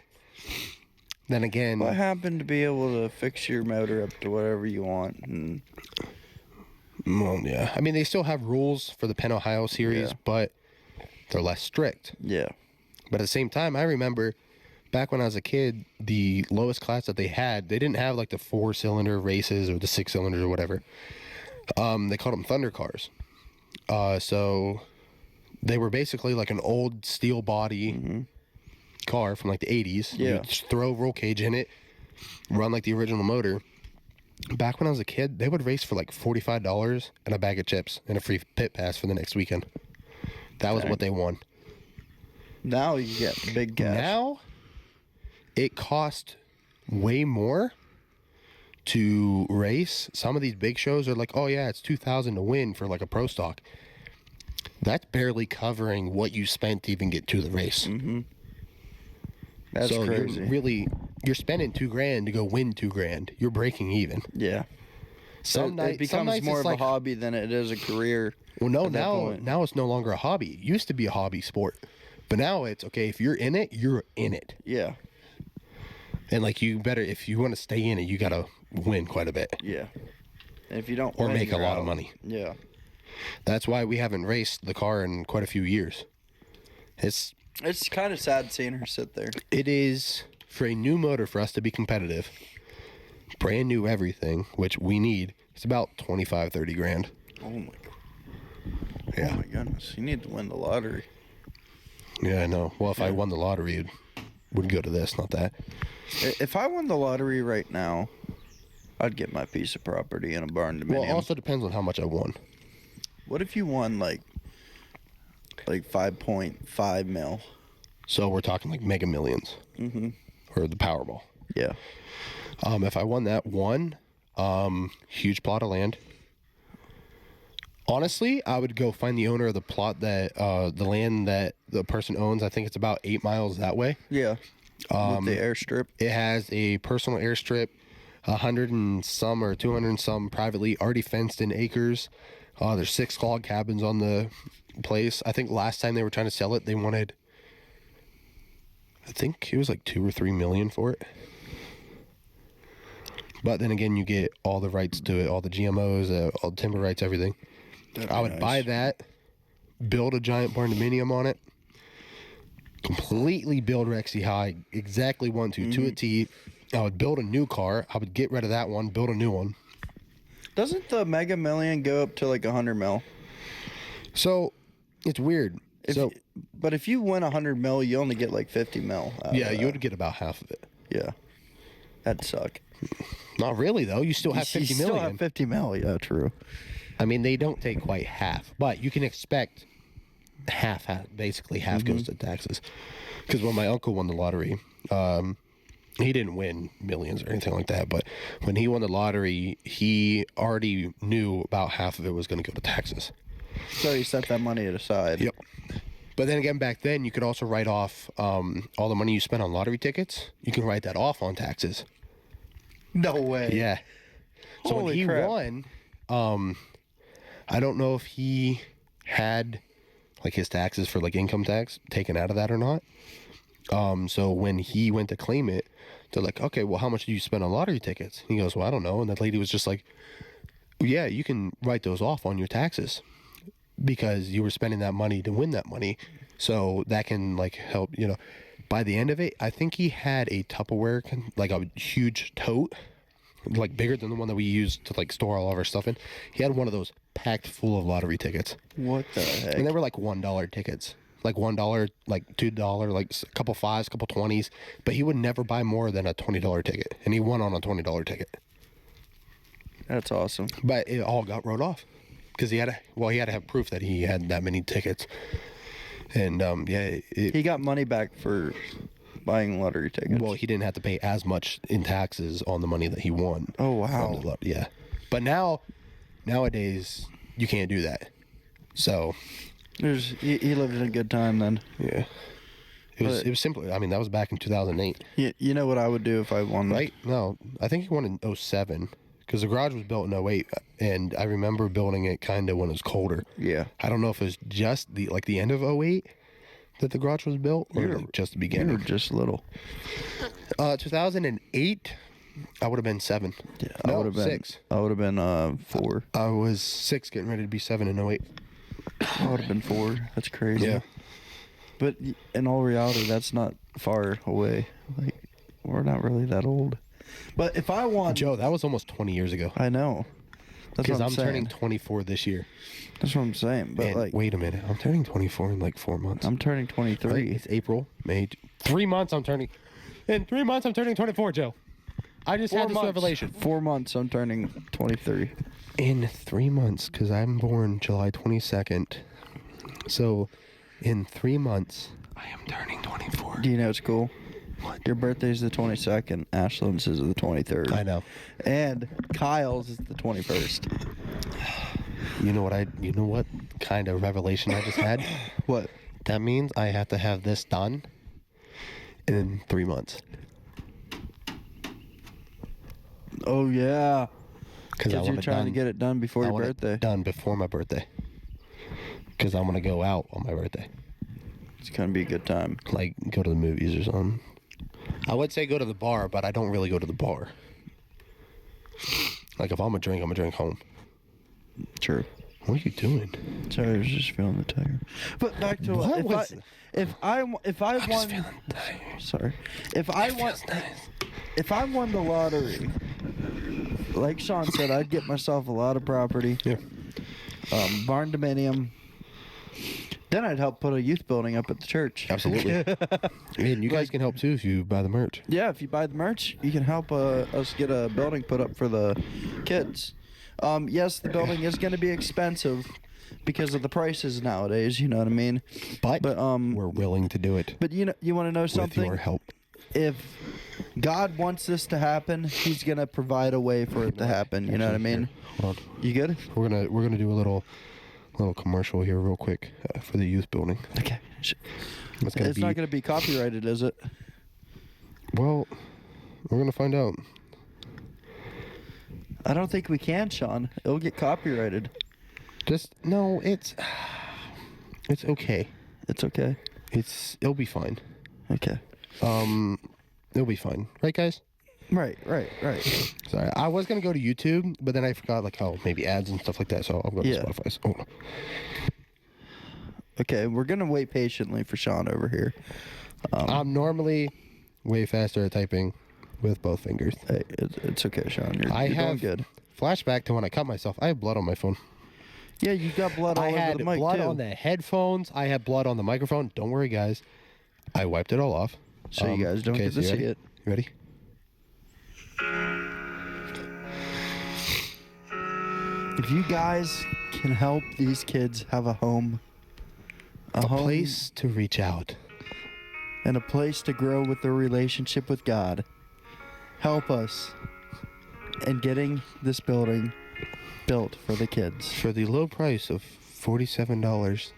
then again... what happened to be able to fix your motor up to whatever you want? Well, yeah. I mean, they still have rules for the Penn Ohio Series, but they're less strict. Yeah. But at the same time, I remember back when I was a kid, the lowest class that they had, they didn't have like the 4-cylinder races or the 6-cylinders or whatever. They called them Thunder cars. So... they were basically like an old steel body car from like the 80s. Yeah. You just throw a roll cage in it, run like the original motor. Back when I was a kid, they would race for like $45 and a bag of chips and a free pit pass for the next weekend. That was what they won. Now you get big cash. Now, it cost way more to race. Some of these big shows are like, oh yeah, it's $2,000 to win for like a pro stock. That's barely covering what you spent to even get to the race. Mm-hmm. That's so crazy. You're spending $2,000 to go win $2,000. You're breaking even. Yeah. Some it becomes more of a hobby than it is a career. Well, no, now it's no longer a hobby. It used to be a hobby sport, but now it's okay. If you're in it, you're in it. Yeah. And like if you want to stay in it, you gotta win quite a bit. Yeah. And if you don't, or make a lot of money. Yeah. That's why we haven't raced the car in quite a few years. It's kind of sad seeing her sit there. It is for a new motor for us to be competitive. Brand new everything, which we need. It's about 25, 30 grand. Oh my god. Yeah. Oh my goodness. You need to win the lottery. Yeah, I know. Well, if I won the lottery, it would go to this, not that. If I won the lottery right now, I'd get my piece of property in a barn dominium. Well, it also depends on how much I won. What if you won like 5.5 mil? So we're talking like Mega Millions. Mm-hmm. Or the Powerball. Yeah. If I won that huge plot of land. Honestly, I would go find the owner of the plot that the land that the person owns. I think it's about 8 miles that way. Yeah. With the airstrip. It has a personal airstrip, 100 and some or 200 and some privately already fenced in acres. There's 6 log cabins on the place. I think last time they were trying to sell it, they wanted, I think it was like 2 or 3 million for it. But then again, you get all the rights to it, all the GMOs, all the timber rights, everything. I would buy that, build a giant barn dominium on it, completely build Rexy High, exactly to a T. I would build a new car. I would get rid of that one, build a new one. Doesn't the Mega Million go up to like 100 mil? So it's weird. But if you win 100 mil, you only get like 50 mil. Yeah, you would get about half of it. Yeah, that'd suck. Not really though. You still have 50 million. You still have 50 mil. Yeah, true. I mean, they don't take quite half, but you can expect half basically half goes to taxes. Because when my uncle won the lottery, he didn't win millions or anything like that, but when he won the lottery, he already knew about half of it was going to go to taxes. So he set that money aside. Yep. But then again, back then, you could also write off all the money you spent on lottery tickets. You can write that off on taxes. No way. Yeah. So Holy when he crap. won, I don't know if he had like his taxes for like income tax taken out of that or not. So when he went to claim it, they're like, okay, well, how much do you spend on lottery tickets? He goes, well, I don't know. And that lady was just like, yeah, you can write those off on your taxes because you were spending that money to win that money. So that can like help, by the end of it, I think he had a Tupperware, like a huge tote, like bigger than the one that we used to like store all of our stuff in. He had one of those packed full of lottery tickets. What the heck? And they were like $1 tickets. Like $1, like $2, like a couple fives, couple 20s. But he would never buy more than a $20 ticket. And he won on a $20 ticket. That's awesome. But it all got wrote off. Because he had to have proof that he had that many tickets. And he got money back for buying lottery tickets. Well, he didn't have to pay as much in taxes on the money that he won. Oh, wow. Yeah. But nowadays, you can't do that. So he lived in a good time then. Yeah. It was simple. I mean, that was back in 2008. You know what I would do if I won? Right? No, I think he won in 2007 because the garage was built in 2008, and I remember building it kind of when it was colder. Yeah. I don't know if it was just the end of 2008 that the garage was built or like just the beginning. You were just little. 2008, I would have been 7. Yeah, no, I would have been 6. I would have been 4. I was 6, getting ready to be 7 in 2008. I would have been 4. That's crazy. Yeah. But in all reality, that's not far away. Like, we're not really that old. But if I won... Joe, that was almost 20 years ago. I know. That's what I'm saying. turning 24 this year. That's what I'm saying. But and wait a minute. I'm turning 24 in like 4 months. I'm turning 23. Right? It's April, May. 3 months I'm turning... In 3 months I'm turning 24, Joe. I just had this revelation. 4 months I'm turning 23. In 3 months, because I'm born July 22nd. So, in 3 months, I am turning 24. Do you know it's cool? What? Your birthday's the 22nd. Ashland's is the 23rd. I know. And Kyle's is the 21st. You know what kind of revelation I just had? What? That means I have to have this done in 3 months. Oh, yeah. Because you're trying to get it done before your birthday. Done before my birthday. Because I want to go out on my birthday. It's going to be a good time. Like, go to the movies or something. I would say go to the bar, but I don't really go to the bar. Like, if I'm going to drink home. True. What are you doing? Sorry, I was just feeling the tiger. But back to if I won. Sorry. If I won the lottery, like Sean said, I'd get myself a lot of property. Yeah. Barn dominium. Then I'd help put a youth building up at the church. Absolutely. And you guys can help too if you buy the merch. Yeah, if you buy the merch, you can help us get a building put up for the kids. Yes, the building is going to be expensive because of the prices nowadays. You know what I mean? But we're willing to do it. But you want to know something? With your help. If God wants this to happen, He's going to provide a way for it to happen. You know what I mean? Hold on. You good? We're gonna do a little commercial here real quick for the youth building. Okay. It's not going to be copyrighted, is it? Well, we're gonna find out. I don't think we can, Sean. It'll get copyrighted. It's okay. It's okay. It'll be fine. Okay. It'll be fine, right, guys? Right. Sorry, I was gonna go to YouTube, but then I forgot maybe ads and stuff like that, so I'll go to Spotify. So, Okay, we're gonna wait patiently for Sean over here. I'm normally way faster at typing with both fingers. Hey, it's okay, Sean. You're doing good. Flashback to when I cut myself. I have blood on my phone. Yeah, you got blood all over the mic, I had blood too. on the headphones. I had blood on the microphone. Don't worry, guys. I wiped it all off. So you guys don't get to see it. You ready? If you guys can help these kids have a home, a place to reach out, and a place to grow with their relationship with God, help us in getting this building built for the kids. For the low price of $47,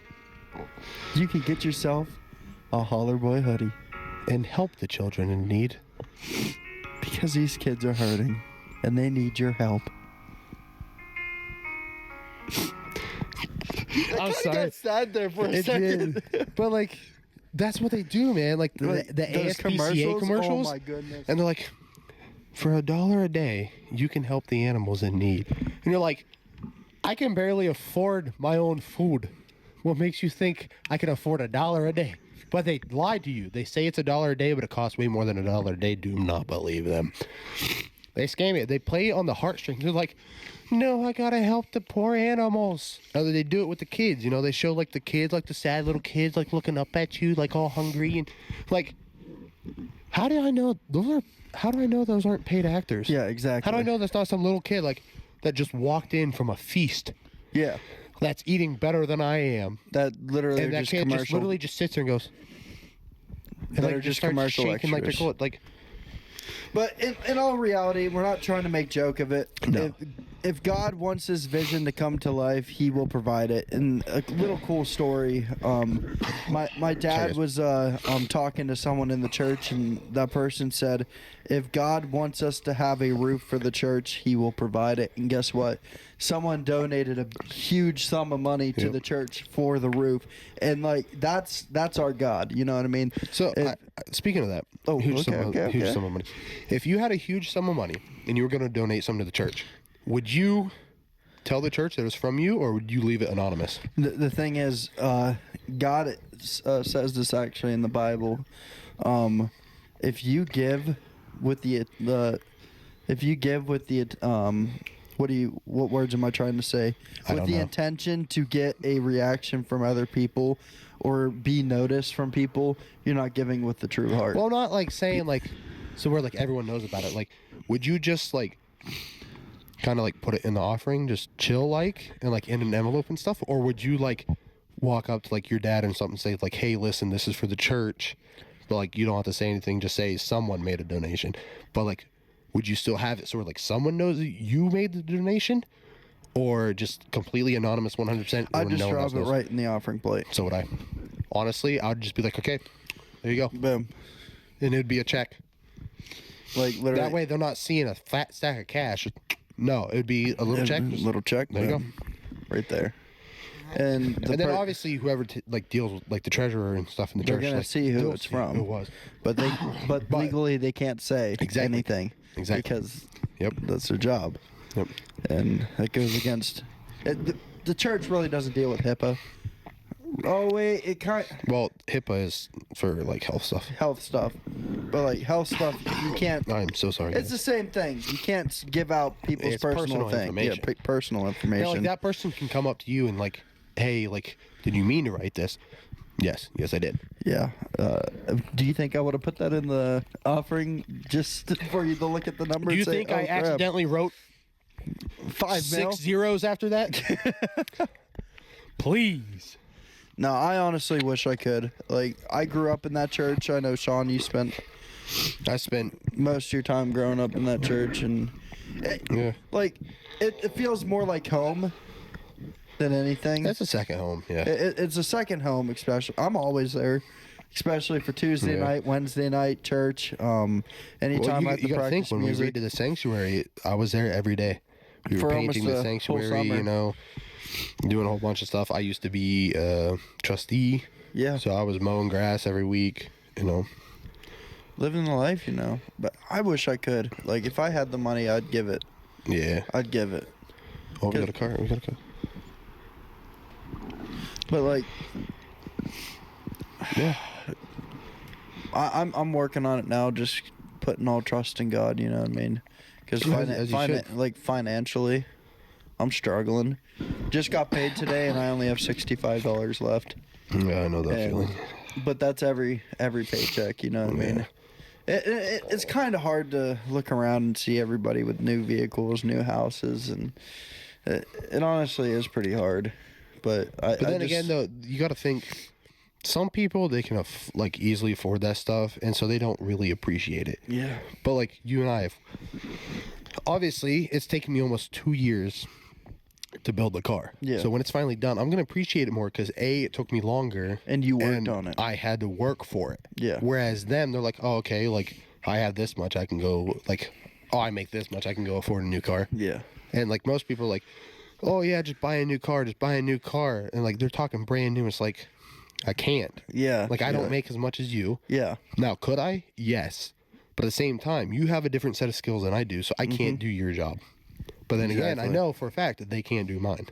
you can get yourself a Holler Boy hoodie. And help the children in need. Because these kids are hurting, and they need your help. I'm sorry. I got sad there for a second. But that's what they do, man. Like the ASPCA commercials. Oh my goodness. And they're like, for $1 a day, you can help the animals in need. And you're like, I can barely afford my own food. What makes you think I can afford $1 a day? But they lied to you. They say it's $1 a day, but it costs way more than $1 a day. Do not believe them. They scam it. They play on the heartstrings. They're like, no, I gotta help the poor animals. Now they do it with the kids. You know, they show the kids, the sad little kids, looking up at you, all hungry and how do I know those aren't paid actors? Yeah, exactly. How do I know that's not some little kid that just walked in from a feast? Yeah. That's eating better than I am. That literally and that just kid commercial. just literally just sits there and goes. And that are just commercial shaking extras. But in all reality, we're not trying to make joke of it. No. If God wants his vision to come to life, he will provide it. And a little cool story. My dad was talking to someone in the church, and that person said, if God wants us to have a roof for the church, he will provide it. And guess what? Someone donated a huge sum of money to the church for the roof. And that's our God. You know what I mean? So speaking of that, huge sum of money. If you had a huge sum of money and you were going to donate some to the church, would you tell the church that it was from you, or would you leave it anonymous? The thing is, God says this actually in the Bible. If you give with what words am I trying to say? With the intention to get a reaction from other people or be noticed from people, you're not giving with the true heart. Well, not saying so where everyone knows about it. Would you just kind of put it in the offering, just chill and in an envelope and stuff, or would you walk up to your dad and something, say hey, listen, this is for the church, but like you don't have to say anything. Just say someone made a donation. But like, would you still have it sort of like someone knows that you made the donation, or just completely anonymous, 100%? I'd just drop it right in the offering plate. So would I. Honestly, I would just be like, okay, there you go, Boom, and it would be a check. like literally. That way, they're not seeing a fat stack of cash. No, it would be a little check. Little check. There you go. Right there. And then obviously whoever like deals with like the treasurer and stuff in the they're church, gonna like, see who they'll it's see from. who it was. But legally they can't say anything. Exactly. Because Yep. that's their job. Yep. And that goes against the church really doesn't deal with HIPAA. Oh wait, it kind Well, HIPAA is for like health stuff. health stuff, but like health stuff you can't. I'm so sorry. It's the same thing. You can't give out people's It's personal thing. information. Yeah, personal information. Now, like that person can come up to you and like, hey, like, did you mean to write this? Yes, I did. Yeah. Do you think I would have put that in the offering just for you to look at the number? Do you and say, think I crap, accidentally wrote 5 mil? 6 zeros after that? Please. No, I honestly wish I could. Like, I grew up in that church. I know, Sean, you spent I spent most of your time growing up in that church, and yeah. it feels more like home than anything. That's a second home. Yeah. It's a second home, especially. I'm always there, especially for Tuesday Yeah. night, Wednesday night church. Anytime I have to you gotta think practice when music. we redid the sanctuary, I was there every day. We were For painting almost the the whole sanctuary, summer. you know, doing a whole bunch of stuff. I used to be a trustee. Yeah. So I was mowing grass every week, you know. Living the life, you know. But I wish I could. Like, if I had the money, I'd give it. Yeah. I'd give it. Oh, we got a car. But like, Yeah. I'm working on it now. Just putting all trust in God. You know what I mean? Because As you should. like financially, I'm struggling. Just got paid today, and I only have $65 left. Yeah, I know that And- feeling. But that's every paycheck. You know what I mean? It's kind of hard to look around and see everybody with new vehicles, new houses, and it honestly is pretty hard. But Again, though, you got to think. Some people, they can like easily afford that stuff, and so they don't really appreciate it. yeah, But like you and I, obviously, it's taken me almost 2 years to build the car. Yeah. So when it's finally done, I'm gonna appreciate it more because it took me longer, and you worked on it. I had to work for it. Yeah. Whereas them, they're like, oh, okay, like I have this much, I can go like, oh, I make this much, I can go afford a new car. Yeah, And like most people are like, oh yeah, just buy a new car, and like they're talking brand new. It's like, I can't. yeah. Like I don't make as much as you. Yeah, Now, could I? Yes. But at the same time, you have a different set of skills than I do, so I can't do your job. But then again, I Exactly. know for a fact that they can't do mine.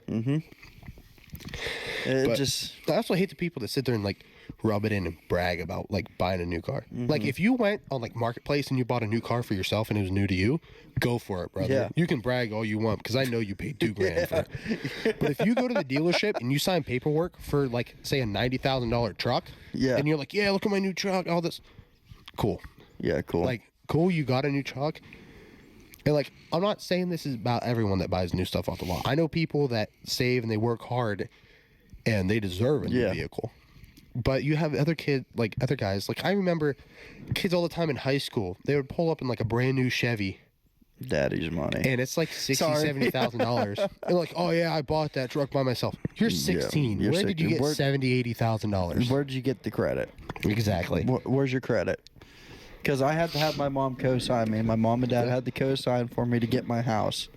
it But just I also hate the people that sit there and like rub it in and brag about like buying a new car. Like if you went on like Marketplace and you bought a new car for yourself and it was new to you, go for it, brother. Yeah. You can brag all you want because I know you paid $2,000 for it. But if you go to the dealership and you sign paperwork for like say a $90,000 truck, Yeah. and you're like, yeah, look at my new truck, all this, cool. yeah, cool. Like, cool, you got a new truck. And like, I'm not saying this is about everyone that buys new stuff off the lot. I know people that save and they work hard and they deserve a new Yeah. vehicle. But you have other guys. Like I remember kids all the time in high school, they would pull up in like a brand new Chevy Daddy's money. and it's like $60,000, Sorry. $70,000. And like, oh yeah, I bought that truck by myself. You're 16. you're Where did you 16. get Where- $70,000, $80,000? Where'd you get the credit? Exactly. Where's your credit? Because I had to have my mom co-sign me. My mom and dad had to co-sign for me to get my house.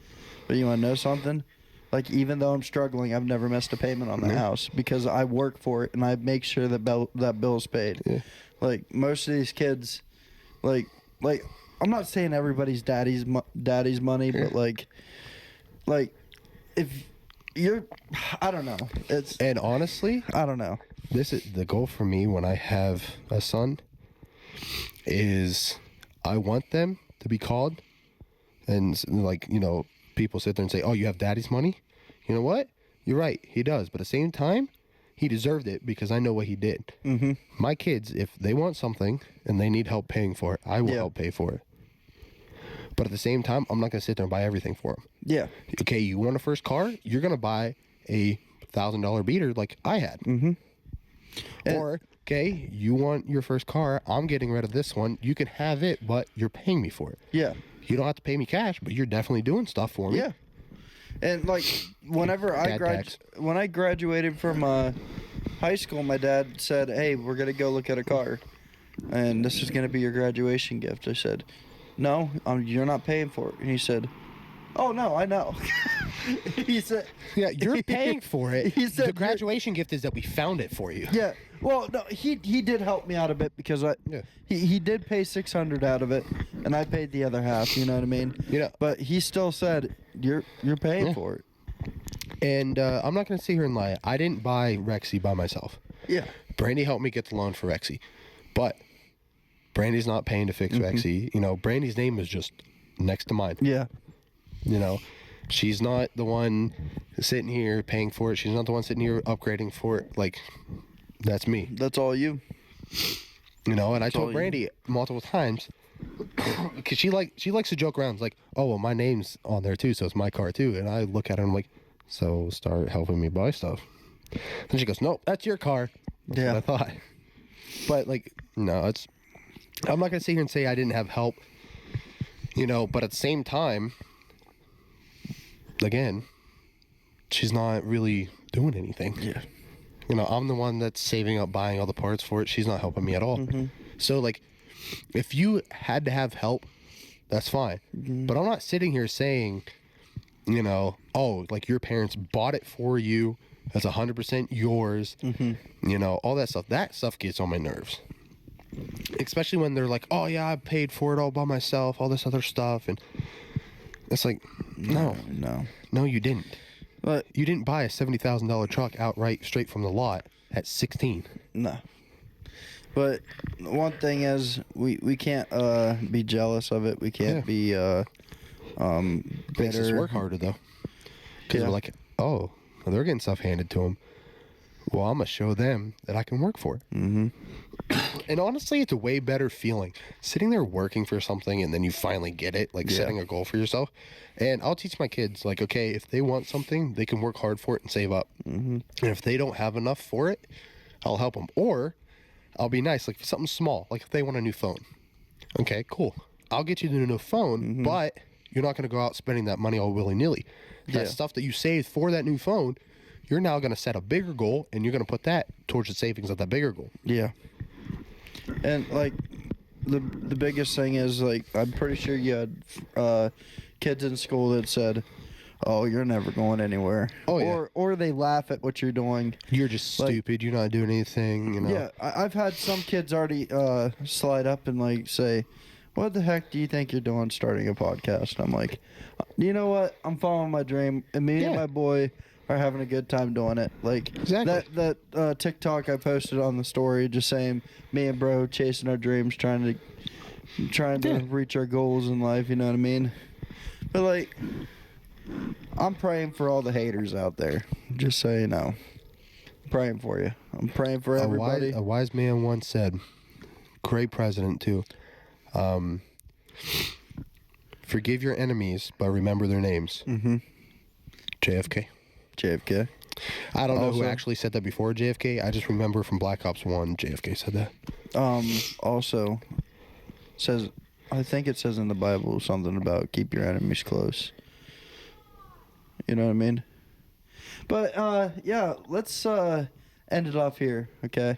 But you want to know something? Like, even though I'm struggling, I've never missed a payment on the house because I work for it and I make sure that that bill's paid. Yeah. Like, most of these kids, like I'm not saying everybody's daddy's money, but like if you're, I don't know. And honestly, I don't know. this is the goal for me when I have a son is I want them to be called and like, you know, people sit there and say, oh, you have daddy's money. You know what? You're right. He does. But at the same time, he deserved it because I know what he did. Mm-hmm. My kids, if they want something and they need help paying for it, I will help pay for it. But at the same time, I'm not going to sit there and buy everything for them. Yeah. Okay, you want a first car? You're going to buy a $1,000 beater like I had. Mm-hmm. Or okay, you want your first car, I'm getting rid of this one, you can have it, but you're paying me for it. Yeah. You don't have to pay me cash, but you're definitely doing stuff for me. Yeah. And like whenever when I graduated from high school, my dad said, "Hey, we're gonna go look at a car, and this is gonna be your graduation gift." I said, "No, you're not paying for it." And he said, "Oh no, I know." He said, "Yeah, you're paying for it." He said, "The graduation gift is that we found it for you." Yeah. Well, no, he did help me out a bit because he did pay $600 out of it, and I paid the other half. You know what I mean? Yeah. But he still said you're paying for it. And I'm not gonna sit here and lie. I didn't buy Rexy by myself. Yeah. Brandy helped me get the loan for Rexy, but Brandy's not paying to fix Rexy. You know, Brandy's name is just next to mine. Yeah. You know, she's not the one sitting here paying for it. She's not the one sitting here upgrading for it. Like, that's me. That's all you. You know, and I told Brandy multiple times, because she likes to joke around. It's like, oh, well, my name's on there too, so it's my car too. And I look at her and I'm like, so start helping me buy stuff. And she goes, nope, that's your car. That's what I thought. But like, no, I'm not gonna sit here and say I didn't have help. You know, but at the same time, again, she's not really doing anything. Yeah. You know, I'm the one that's saving up, buying all the parts for it. She's not helping me at all. So, like, if you had to have help, that's fine. But I'm not sitting here saying, you know, oh, like your parents bought it for you. That's 100% yours. You know, all that stuff. That stuff gets on my nerves. Especially when they're like, oh, yeah, I paid for it all by myself, all this other stuff. And it's like, no, you didn't. But you didn't buy a $70,000 truck outright straight from the lot at 16. No. But one thing is, we can't be jealous of it. We can't be bitter. Makes us work harder though, because we're like, oh, well, they're getting stuff handed to them. Well, I'm gonna show them that I can work for it. And honestly, it's a way better feeling sitting there working for something and then you finally get it, like setting a goal for yourself. And I'll teach my kids, like, okay, if they want something, they can work hard for it and save up. And if they don't have enough for it, I'll help them. Or I'll be nice, like something small, like if they want a new phone. Okay, cool. I'll get you the new phone, but you're not going to go out spending that money all willy-nilly. That stuff that you saved for that new phone, you're now going to set a bigger goal, and you're going to put that towards the savings of that bigger goal. Yeah. And, like, the biggest thing is, like, I'm pretty sure you had kids in school that said, oh, you're never going anywhere. Or they laugh at what you're doing. You're just stupid. You're not doing anything, you know. Yeah, I've had some kids already slide up and, like, say, what the heck do you think you're doing starting a podcast? I'm like, you know what? I'm following my dream. And me and my boy are having a good time doing it. Like, that TikTok I posted on the story just saying me and bro chasing our dreams, trying to reach our goals in life, you know what I mean? But, like, I'm praying for all the haters out there, just so you know. I'm praying for you. I'm praying for everybody. A wise man once said, great president too, forgive your enemies, but remember their names. JFK. I don't know who actually said that before JFK. I just remember from Black Ops 1, JFK said that. Also, says, I think it says in the Bible something about keep your enemies close. You know what I mean? But, yeah, let's end it off here, okay?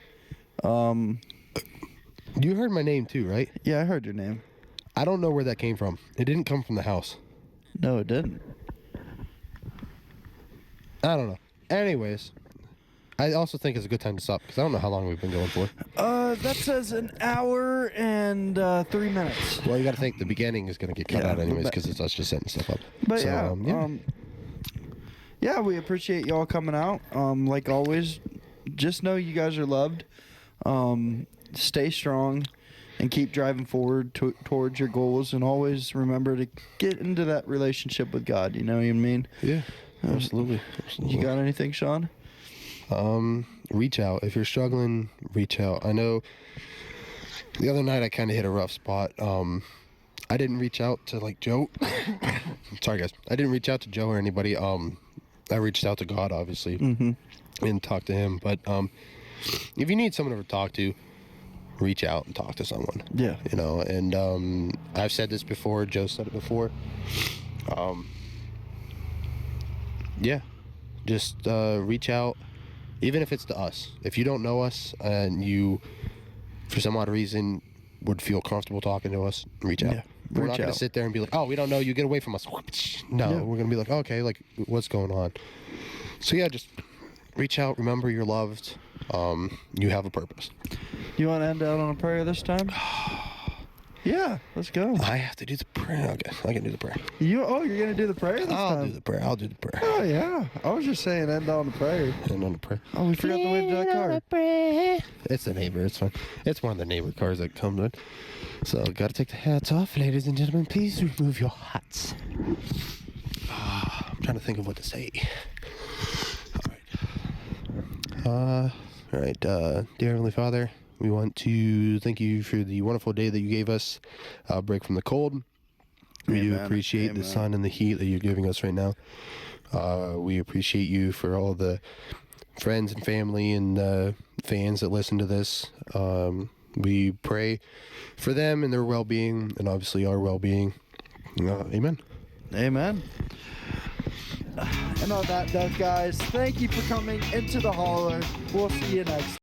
You heard my name too, right? Yeah, I heard your name. I don't know where that came from. It didn't come from the house. No, it didn't. I don't know. Anyways, I also think it's a good time to stop because I don't know how long we've been going for. That says an hour and 3 minutes. Well, you got to think the beginning is going to get cut out anyways because it's us just setting stuff up. But so, yeah, we appreciate y'all coming out. Like always, just know you guys are loved. Stay strong and keep driving forward towards your goals, and always remember to get into that relationship with God. You know what I mean? Yeah, absolutely. You got anything, Sean? Reach out. If you're struggling, reach out. I know the other night I kind of hit a rough spot. I didn't reach out to like Joe. Sorry guys. I didn't reach out to Joe or anybody. I reached out to God obviously and talked to him. But if you need someone to talk to, reach out and talk to someone. Yeah. You know, and I've said this before. Joe said it before. Yeah, just reach out, even if it's to us. If you don't know us and you, for some odd reason, would feel comfortable talking to us, reach out. Yeah, We're not going to sit there and be like, oh, we don't know you, get away from us. No, we're going to be like, okay, like, what's going on? So, yeah, just reach out. Remember, you're loved. You have a purpose. You want to end out on a prayer this time? Yeah, let's go. I have to do the prayer. Okay, I can do the prayer. You're gonna do the prayer this time? I'll do the prayer. Oh yeah, I was just saying end on the prayer. End on the prayer. Oh, we forgot the way to that car. It's the neighbor. It's fine. It's one of the neighbor cars that comes in. So, gotta take the hats off, ladies and gentlemen. Please remove your hats. I'm trying to think of what to say. All right. Dear Heavenly Father, we want to thank you for the wonderful day that you gave us, break from the cold. We do appreciate the sun and the heat that you're giving us right now. We appreciate you for all the friends and family and fans that listen to this. We pray for them and their well-being, and obviously our well-being. Amen. Amen. And on that note, guys, thank you for coming into the Holler. We'll see you next time.